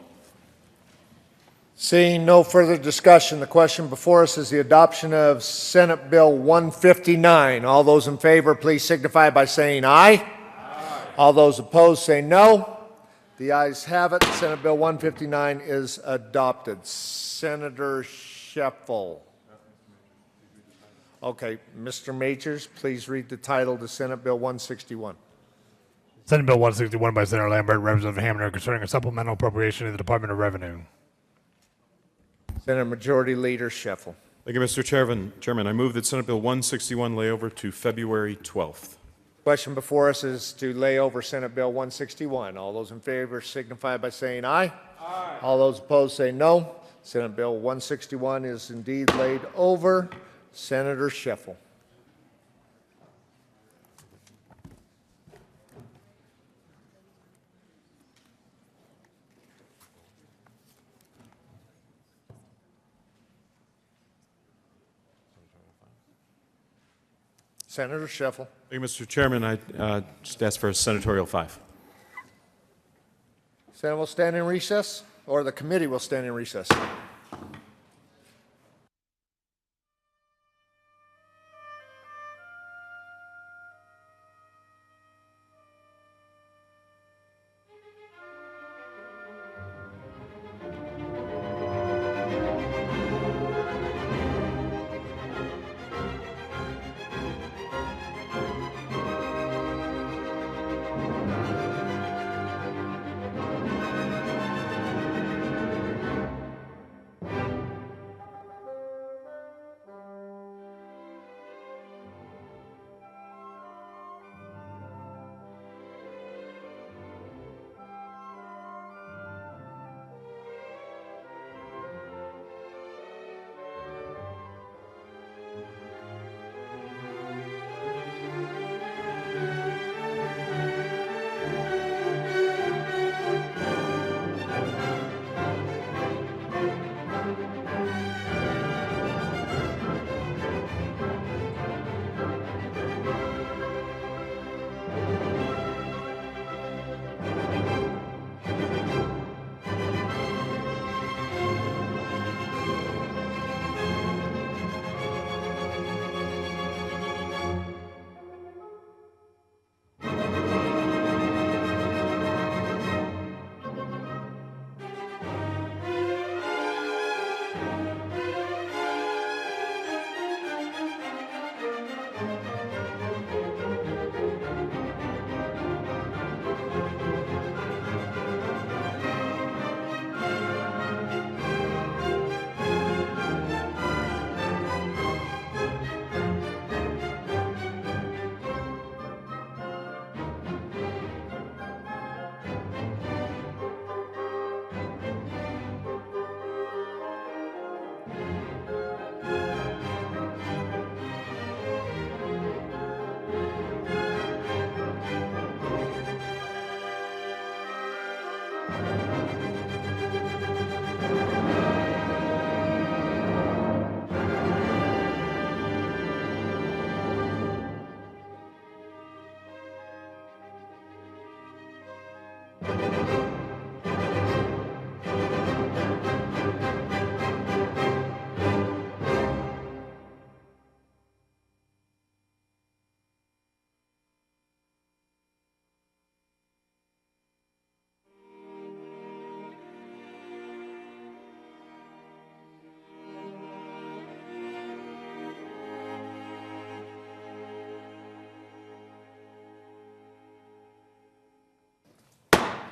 Speaker 5: Seeing no further discussion, the question before us is the adoption of Senate Bill 159. All those in favor, please signify by saying aye. Aye. All those opposed say no. The ayes have it. Senate Bill 159 is adopted. Senator Scheffel. Okay, Mr. Majors, please read the title to Senate Bill 161.
Speaker 3: Senate Bill 161 by Senator Lambert, Representative Hamner, concerning a supplemental appropriation to the Department of Revenue.
Speaker 5: Senate Majority Leader Scheffel.
Speaker 6: Thank you, Mr. Chairman. I move that Senate Bill 161 lay over to February 12th.
Speaker 5: Question before us is to lay over Senate Bill 161. All those in favor signify by saying aye. Aye. All those opposed say no. Senate Bill 161 is indeed laid over. Senator Scheffel. Senator Scheffel.
Speaker 6: Thank you, Mr. Chairman. I just ask for a senatorial 5.
Speaker 5: Senate will stand in recess, or the committee will stand in recess.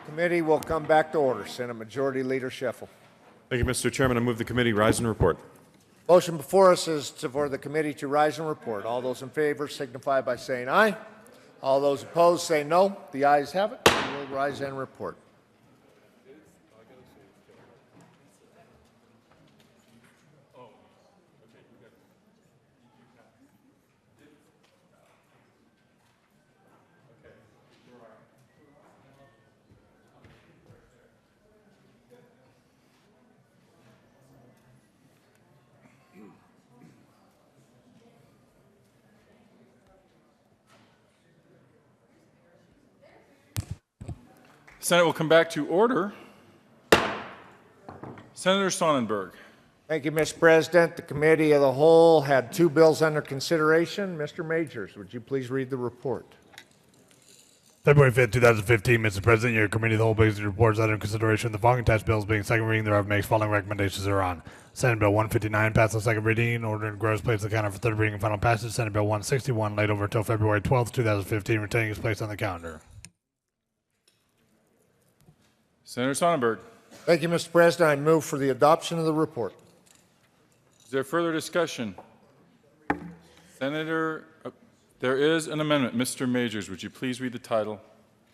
Speaker 5: Committee will come back to order. Senate Majority Leader Scheffel.
Speaker 6: Thank you, Mr. Chairman. I move the committee rise and report.
Speaker 5: Motion before us is for the committee to rise and report. All those in favor signify by saying aye. All those opposed say no. The ayes have it. We will rise and report.
Speaker 1: Senate will come back to order. Senator Sonnenberg.
Speaker 5: Thank you, Mr. President. The Committee of the Whole had 2 bills under consideration. Mr. Majors, would you please read the report?
Speaker 3: February 5th, 2015, Mr. President, your Committee of the Whole basic reports under consideration. The following attached bills being second reading thereof makes following recommendations thereon. Senate Bill 159 passed on second reading, ordering gross place on the calendar for third reading and final passage. Senate Bill 161 laid over until February 12th, 2015, retaining its place on the calendar.
Speaker 1: Senator Sonnenberg.
Speaker 5: Thank you, Mr. President. I move for the adoption of the report.
Speaker 1: Is there further discussion? Senator, there is an amendment. Mr. Majors, would you please read the title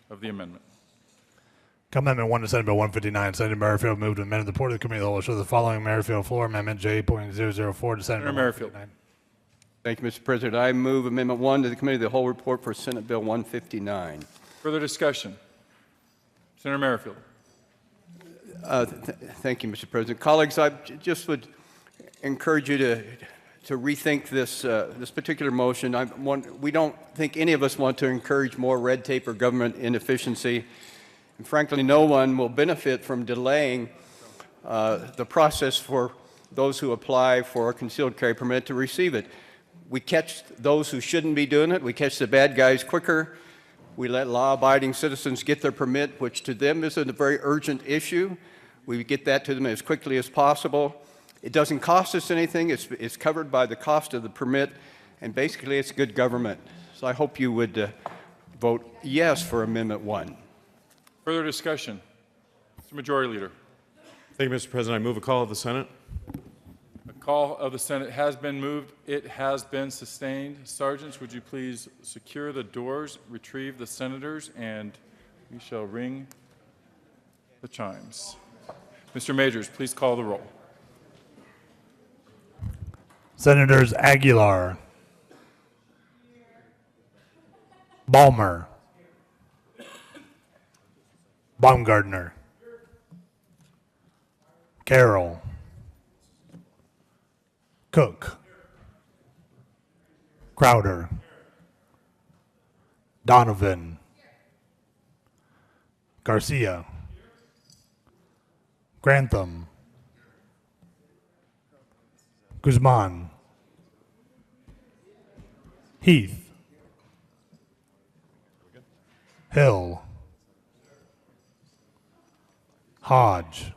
Speaker 1: of the amendment?
Speaker 3: Amendment 1 to Senate Bill 159. Senator Merrifield moved to amend the report of the committee of the whole. Show the following Merrifield floor amendment J.004 to Senate Bill
Speaker 1: Senator Merrifield.
Speaker 3: 159.
Speaker 21: Thank you, Mr. President. I move Amendment 1 to the Committee of the Whole report for Senate Bill 159.
Speaker 1: Further discussion? Senator Merrifield.
Speaker 21: Thank you, Mr. President. Colleagues, I just would encourage you to rethink this particular motion. We don't think any of us want to encourage more red tape or government inefficiency. And frankly, no one will benefit from delaying the process for those who apply for a concealed carry permit to receive it. We catch those who shouldn't be doing it. We catch the bad guys quicker. We let law-abiding citizens get their permit, which to them isn't a very urgent issue. We get that to them as quickly as possible. It doesn't cost us anything. It's covered by the cost of the permit, and basically it's good government. So I hope you would vote yes for Amendment 1.
Speaker 1: Further discussion? Mr. Majority Leader.
Speaker 6: Thank you, Mr. President. I move a call of the Senate.
Speaker 1: A call of the Senate has been moved. It has been sustained. Sergeants, would you please secure the doors, retrieve the senators, and we shall ring the chimes. Mr. Majors, please call the roll.
Speaker 3: Senators Aguilar, Balmer, Baumgartner, Carroll, Cook, Crowder, Donovan, Garcia, Grantham, Guzman, Heath, Hill, Hodge.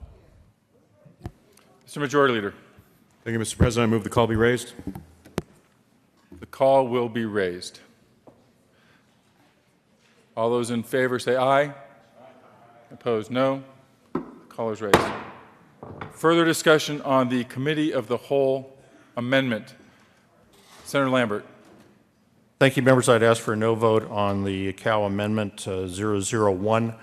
Speaker 1: Mr. Majority Leader.
Speaker 6: Thank you, Mr. President. I move the call be raised.
Speaker 1: The call will be raised. All those in favor say aye. Opposed, no. The call is raised. Further discussion on the Committee of the Whole amendment. Senator Lambert.
Speaker 17: Thank you, members. I'd ask for a no vote on the Cow Amendment 001.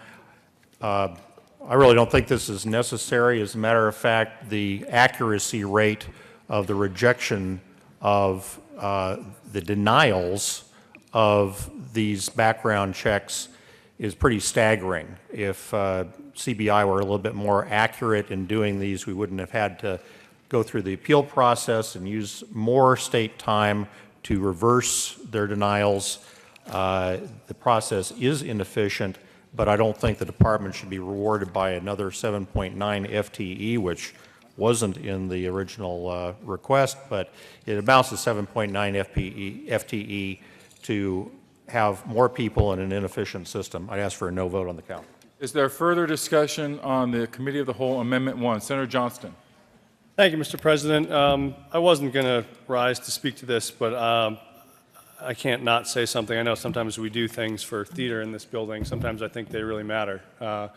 Speaker 17: I really don't think this is necessary. As a matter of fact, the accuracy rate of the rejection of the denials of these background checks is pretty staggering. If CBI were a little bit more accurate in doing these, we wouldn't have had to go through the appeal process and use more state time to reverse their denials. The process is inefficient, but I don't think the department should be rewarded by another 7.9 FTE, which wasn't in the original request, but it amounts to 7.9 FTE to have more people in an inefficient system. I'd ask for a no vote on the count.
Speaker 1: Is there further discussion on the Committee of the Whole Amendment 1? Senator Johnston.
Speaker 4: Thank you, Mr. President. I wasn't going to rise to speak to this, but I can't not say something. I know sometimes we do things for theater in this building. Sometimes I think they really matter. I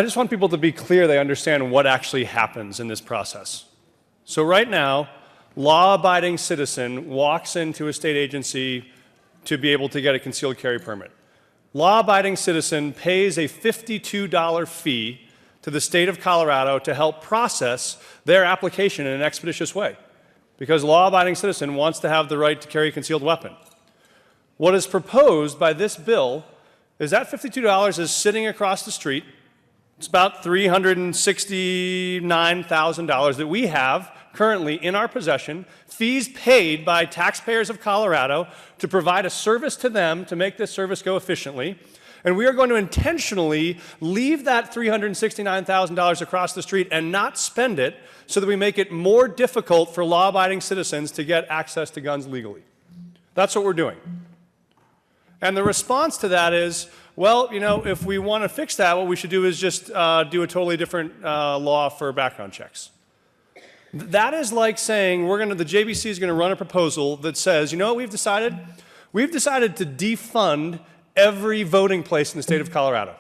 Speaker 4: just want people to be clear they understand what actually happens in this process. So right now, law-abiding citizen walks into a state agency to be able to get a concealed carry permit. Law-abiding citizen pays a $52 fee to the state of Colorado to help process their application in an expeditious way, because law-abiding citizen wants to have the right to carry a concealed weapon. What is proposed by this bill is that $52 is sitting across the street. It's about $369,000 that we have currently in our possession, fees paid by taxpayers of Colorado to provide a service to them to make this service go efficiently. And we are going to intentionally leave that $369,000 across the street and not spend it so that we make it more difficult for law-abiding citizens to get access to guns legally. That's what we're doing. And the response to that is, well, you know, if we want to fix that, what we should do is just do a totally different law for background checks. That is like saying the JBC is going to run a proposal that says, you know what we've decided? We've decided to defund every voting place in the state of Colorado.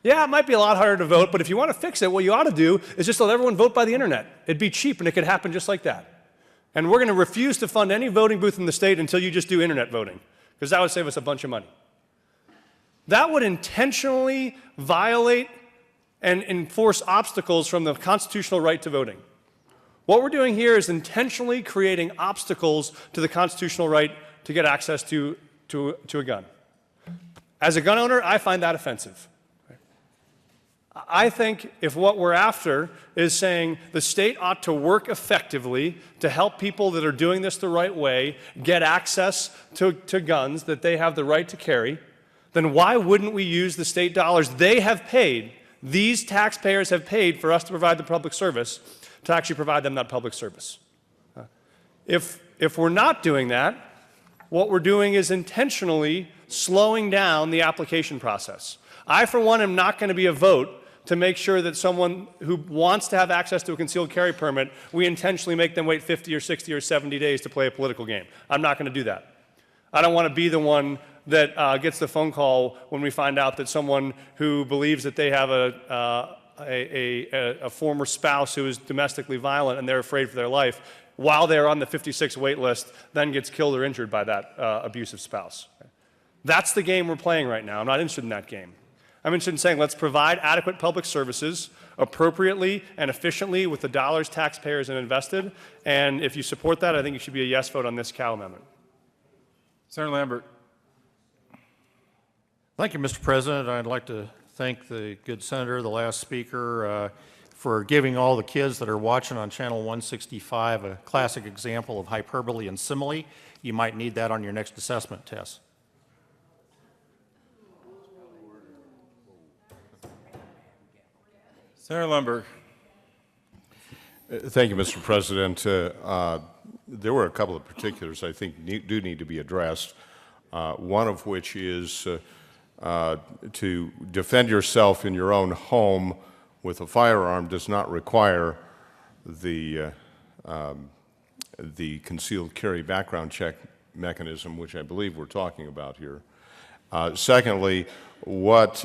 Speaker 4: Yeah, it might be a lot harder to vote, but if you want to fix it, what you ought to do is just let everyone vote by the internet. It'd be cheap and it could happen just like that. And we're going to refuse to fund any voting booth in the state until you just do internet voting, because that would save us a bunch of money. That would intentionally violate and enforce obstacles from the constitutional right to voting. What we're doing here is intentionally creating obstacles to the constitutional right to get access to a gun. As a gun owner, I find that offensive. I think if what we're after is saying the state ought to work effectively to help people that are doing this the right way get access to guns that they have the right to carry, then why wouldn't we use the state dollars they have paid, these taxpayers have paid for us to provide the public service, to actually provide them that public service? If we're not doing that, what we're doing is intentionally slowing down the application process. I, for one, am not going to be a vote to make sure that someone who wants to have access to a concealed carry permit, we intentionally make them wait 50 or 60 or 70 days to play a political game. I'm not going to do that. I don't want to be the one that gets the phone call when we find out that someone who believes that they have a former spouse who is domestically violent and they're afraid for their life, while they're on the 56 wait list, then gets killed or injured by that abusive spouse. That's the game we're playing right now. I'm not interested in that game. I'm interested in saying let's provide adequate public services appropriately and efficiently with the dollars taxpayers have invested. And if you support that, I think it should be a yes vote on this Cal amendment.
Speaker 1: Senator Lambert.
Speaker 17: Thank you, Mr. President. I'd like to thank the good senator, the last speaker, for giving all the kids that are watching on Channel 165 a classic example of hyperbole and simile. You might need that on your next assessment test.
Speaker 1: Senator Lumberg.
Speaker 7: Thank you, Mr. President. There were a couple of particulars I think do need to be addressed, one of which is to defend yourself in your own home with a firearm does not require the concealed carry background check mechanism, which I believe we're talking about here. Secondly, what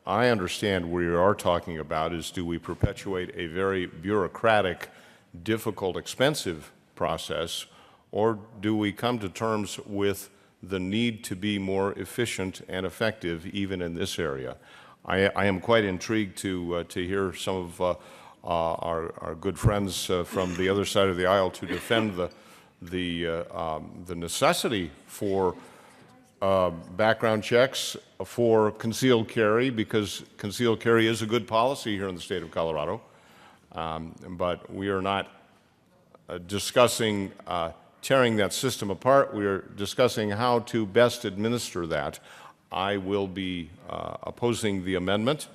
Speaker 7: I understand we are talking about is, do we perpetuate a very bureaucratic, difficult, expensive process, or do we come to terms with the need to be more efficient and effective even in this area? I am quite intrigued to hear some of our good friends from the other side of the aisle to defend the necessity for background checks for concealed carry, because concealed carry is a good policy here in the state of Colorado. But we are not discussing tearing that system apart. We are discussing how to best administer that. I will be opposing the amendment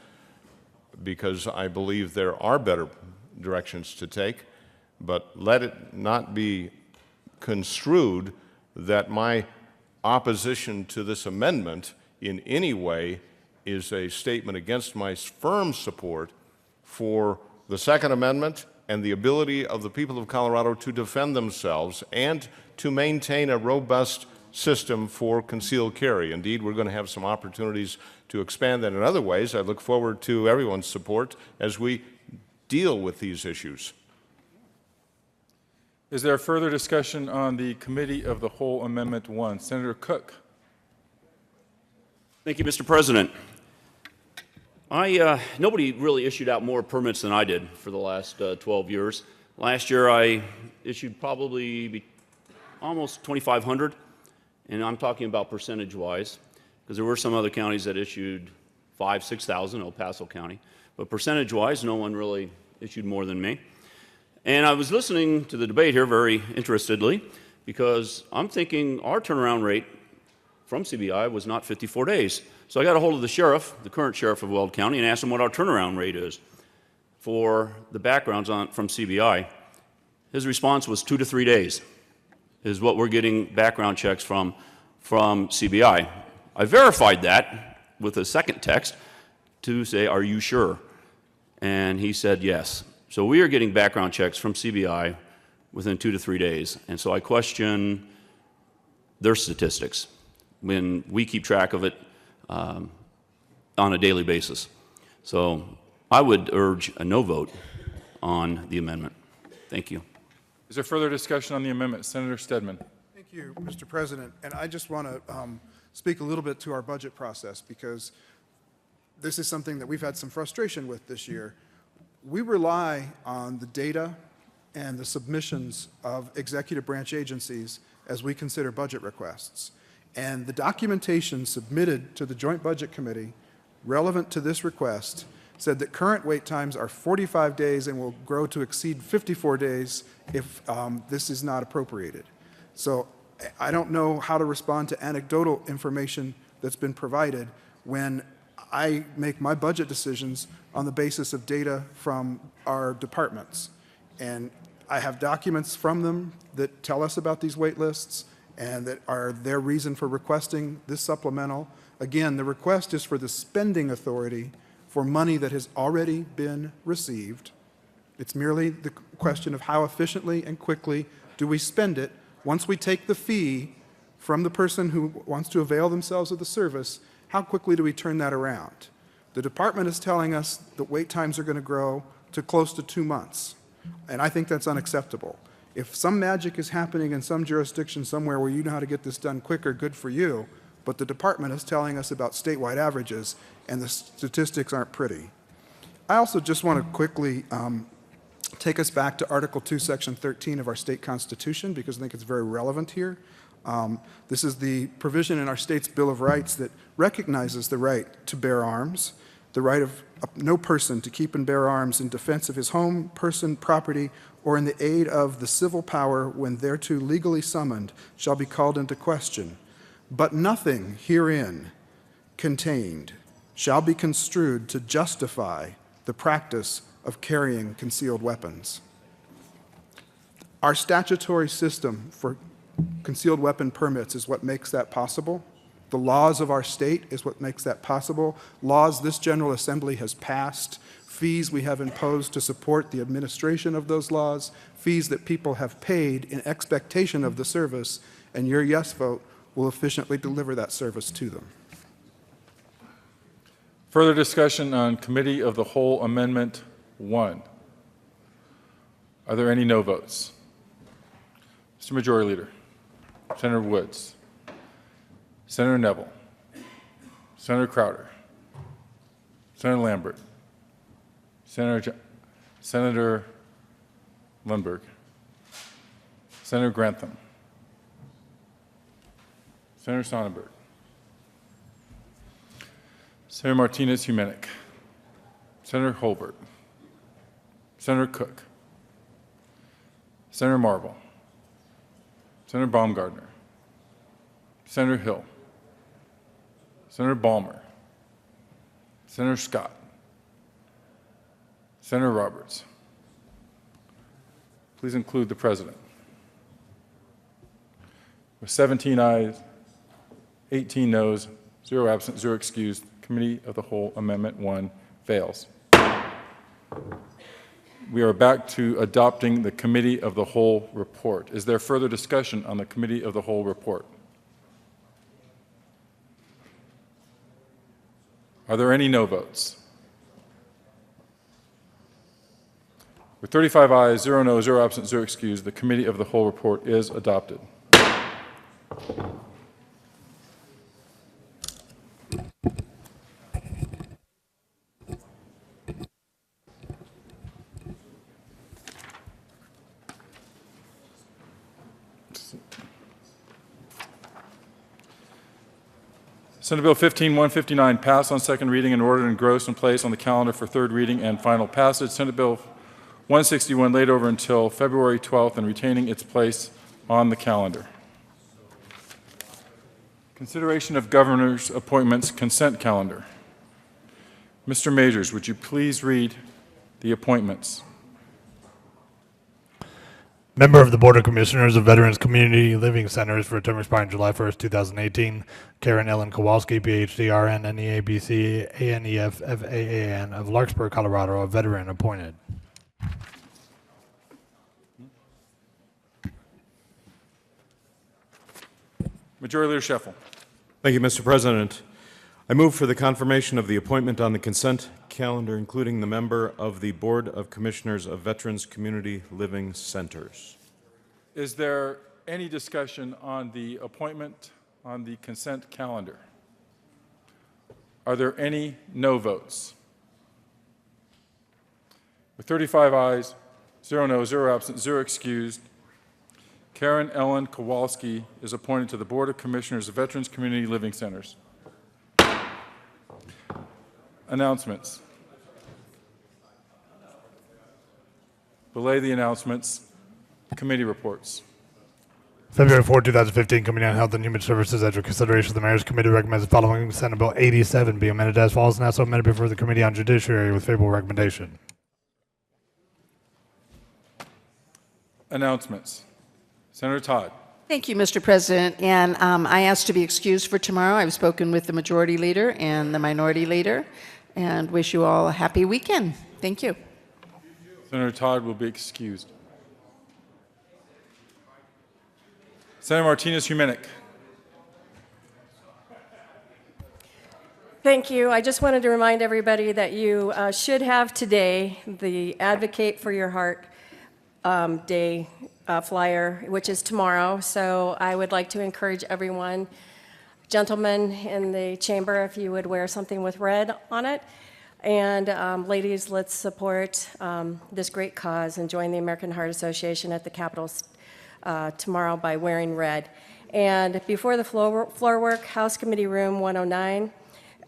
Speaker 7: because I believe there are better directions to take, but let it not be construed that my opposition to this amendment in any way is a statement against my firm support for the Second Amendment and the ability of the people of Colorado to defend themselves and to maintain a robust system for concealed carry. Indeed, we're going to have some opportunities to expand that in other ways. I look forward to everyone's support as we deal with these issues.
Speaker 1: Is there further discussion on the Committee of the Whole Amendment 1? Senator Cook.
Speaker 8: Thank you, Mr. President. Nobody really issued out more permits than I did for the last 12 years. Last year I issued probably almost 2,500, and I'm talking about percentage-wise, because there were some other counties that issued 5,000, 6,000, El Paso County, but percentage-wise no one really issued more than me. And I was listening to the debate here very interestedly, because I'm thinking our turnaround rate from CBI was not 54 days. So I got a hold of the sheriff, the current sheriff of Weld County, and asked him what our turnaround rate is for the backgrounds from CBI. His response was 2 to 3 days is what we're getting background checks from CBI. I verified that with a second text to say, are you sure? And he said yes. So we are getting background checks from CBI within 2 to 3 days. And so I question their statistics when we keep track of it on a daily basis. So I would urge a no vote on the amendment. Thank you.
Speaker 1: Is there further discussion on the amendment? Senator Stedman.
Speaker 16: Thank you, Mr. President. And I just want to speak a little bit to our budget process, because this is something that we've had some frustration with this year. We rely on the data and the submissions of executive branch agencies as we consider budget requests. And the documentation submitted to the Joint Budget Committee relevant to this request said that current wait times are 45 days and will grow to exceed 54 days if this is not appropriated. So I don't know how to respond to anecdotal information that's been provided when I make my budget decisions on the basis of data from our departments. And I have documents from them that tell us about these wait lists and that are their reason for requesting this supplemental. Again, the request is for the spending authority for money that has already been received. It's merely the question of how efficiently and quickly do we spend it once we take the fee from the person who wants to avail themselves of the service. How quickly do we turn that around? The department is telling us that wait times are going to grow to close to 2 months, and I think that's unacceptable. If some magic is happening in some jurisdiction somewhere where you know how to get this done quicker, good for you, but the department is telling us about statewide averages, and the statistics aren't pretty. I also just want to quickly take us back to Article 2, Section 13 of our state constitution, because I think it's very relevant here. This is the provision in our state's Bill of Rights that recognizes the right to bear arms, the right of no person to keep and bear arms in defense of his home, person, property, or in the aid of the civil power when thereto legally summoned shall be called into question. But nothing herein contained shall be construed to justify the practice of carrying concealed weapons. Our statutory system for concealed weapon permits is what makes that possible. The laws of our state is what makes that possible. Laws this General Assembly has passed, fees we have imposed to support the administration of those laws, fees that people have paid in expectation of the service, and your yes vote will efficiently deliver that service to them.
Speaker 1: Further discussion on Committee of the Whole Amendment 1. Are there any no votes? Mr. Majority Leader. Senator Woods. Senator Neville. Senator Crowder. Senator Lambert. Senator Lundberg. Senator Grantham. Senator Sonnenberg. Senator Martinez-Humenick. Senator Holbert. Senator Cook. Senator Marble. Senator Baumgardner. Senator Hill. Senator Balmer. Senator Scott. Senator Roberts. Please include the President. With 17 ayes, 18 noes, 0 absent, 0 excused, Committee of the Whole Amendment 1 fails. We are back to adopting the Committee of the Whole report. Is there further discussion on the Committee of the Whole report? Are there any no votes? With 35 ayes, 0 no, 0 absent, 0 excused, the Committee of the Whole report is adopted. Senate Bill 15-159 passed on second reading and ordered engrossed and placed on the calendar for third reading and final passage. Senate Bill 161 laid over until February 12th and retaining its place on the calendar. Consideration of governor's appointments consent calendar. Mr. Majors, would you please read the appointments?
Speaker 3: Member of the Board of Commissioners of Veterans Community Living Centers for a term expiring July 1st, 2018, Karen Ellen Kowalski, PhD, RN, NEABC, ANEF, FAAN of Larkspur, Colorado, a veteran appointed.
Speaker 1: Majority Leader Scheffel.
Speaker 6: Thank you, Mr. President. I move for the confirmation of the appointment on the consent calendar, including the member of the Board of Commissioners of Veterans Community Living Centers.
Speaker 1: Is there any discussion on the appointment on the consent calendar? Are there any no votes? With 35 ayes, 0 no, 0 absent, 0 excused, Karen Ellen Kowalski is appointed to the Board of Commissioners of Veterans Community Living Centers. Announcements. Belay the announcements. Committee reports.
Speaker 3: February 4, 2015, Committee on Health and Human Services, after consideration, the Mayor's Committee recommends the following Senate Bill 87 be amended as follows, and also amended before the Committee on Judiciary with favorable recommendation.
Speaker 1: Announcements. Senator Todd.
Speaker 9: Thank you, Mr. President. And I asked to be excused for tomorrow. I've spoken with the Majority Leader and the Minority Leader, and wish you all a happy weekend. Thank you.
Speaker 1: Senator Todd will be excused. Senator Martinez-Humenick.
Speaker 22: Thank you. I just wanted to remind everybody that you should have today the Advocate for Your Heart Day flyer, which is tomorrow. So I would like to encourage everyone, gentlemen in the chamber, if you would wear something with red on it. And ladies, let's support this great cause and join the American Heart Association at the Capitol tomorrow by wearing red. And before the floor work, House Committee Room 109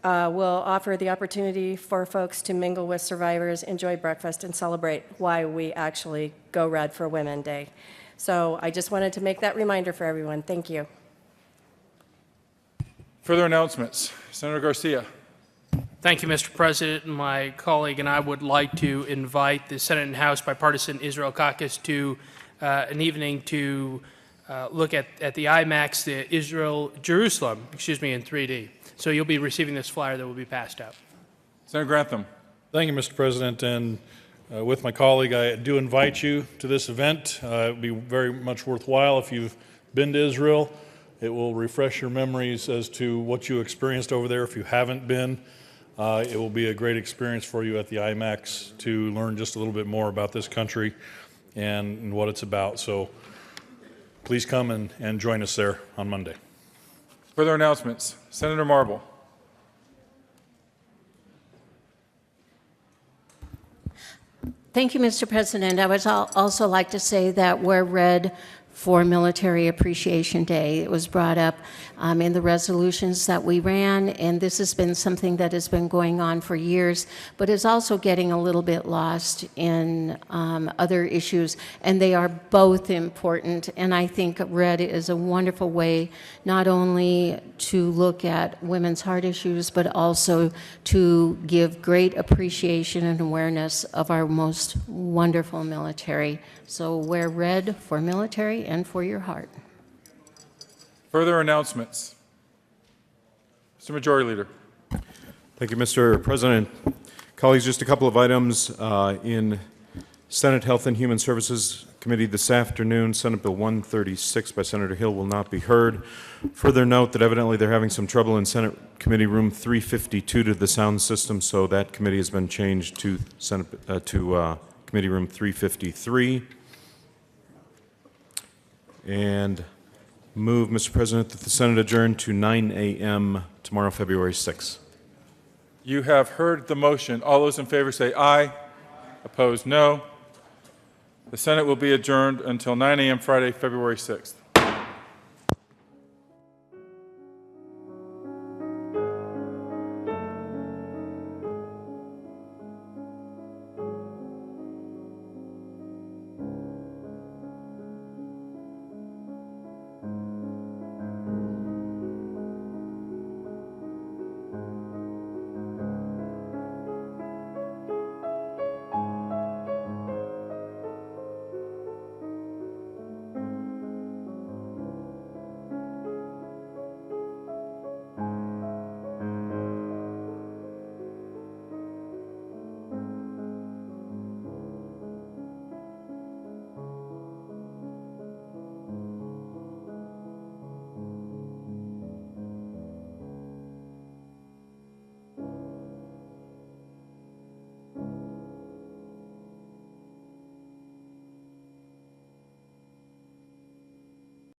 Speaker 22: will offer the opportunity for folks to mingle with survivors, enjoy breakfast, and celebrate why we actually go red for Women's Day. So I just wanted to make that reminder for everyone. Thank you.
Speaker 1: Further announcements. Senator Garcia.
Speaker 23: Thank you, Mr. President. My colleague and I would like to invite the Senate and House Bipartisan Israel Caucus to an evening to look at the IMAX, the Jerusalem, in 3D. So you'll be receiving this flyer that will be passed out.
Speaker 1: Senator Grantham.
Speaker 18: Thank you, Mr. President. And with my colleague, I do invite you to this event. It will be very much worthwhile if you've been to Israel. It will refresh your memories as to what you experienced over there if you haven't been. It will be a great experience for you at the IMAX to learn just a little bit more about this country and what it's about. So please come and join us there on Monday.
Speaker 1: Further announcements. Senator Marble.
Speaker 12: Thank you, Mr. President. I would also like to say that we're red for Military Appreciation Day. It was brought up in the resolutions that we ran, and this has been something that has been going on for years, but is also getting a little bit lost in other issues, and they are both important. And I think red is a wonderful way not only to look at women's heart issues, but also to give great appreciation and awareness of our most wonderful military. So wear red for military and for your heart.
Speaker 1: Further announcements. Mr. Majority Leader.
Speaker 6: Thank you, Mr. President. Colleagues, just a couple of items in Senate Health and Human Services Committee this afternoon. Senate Bill 136 by Senator Hill will not be heard. Further note that evidently they're having some trouble in Senate Committee Room 352 to the sound system, so that committee has been changed to Committee Room 353. And move, Mr. President, that the Senate adjourn to 9 a.m. tomorrow, February 6th.
Speaker 1: You have heard the motion. All those in favor say aye. Opposed, no. The Senate will be adjourned until 9 a.m. Friday, February 6th.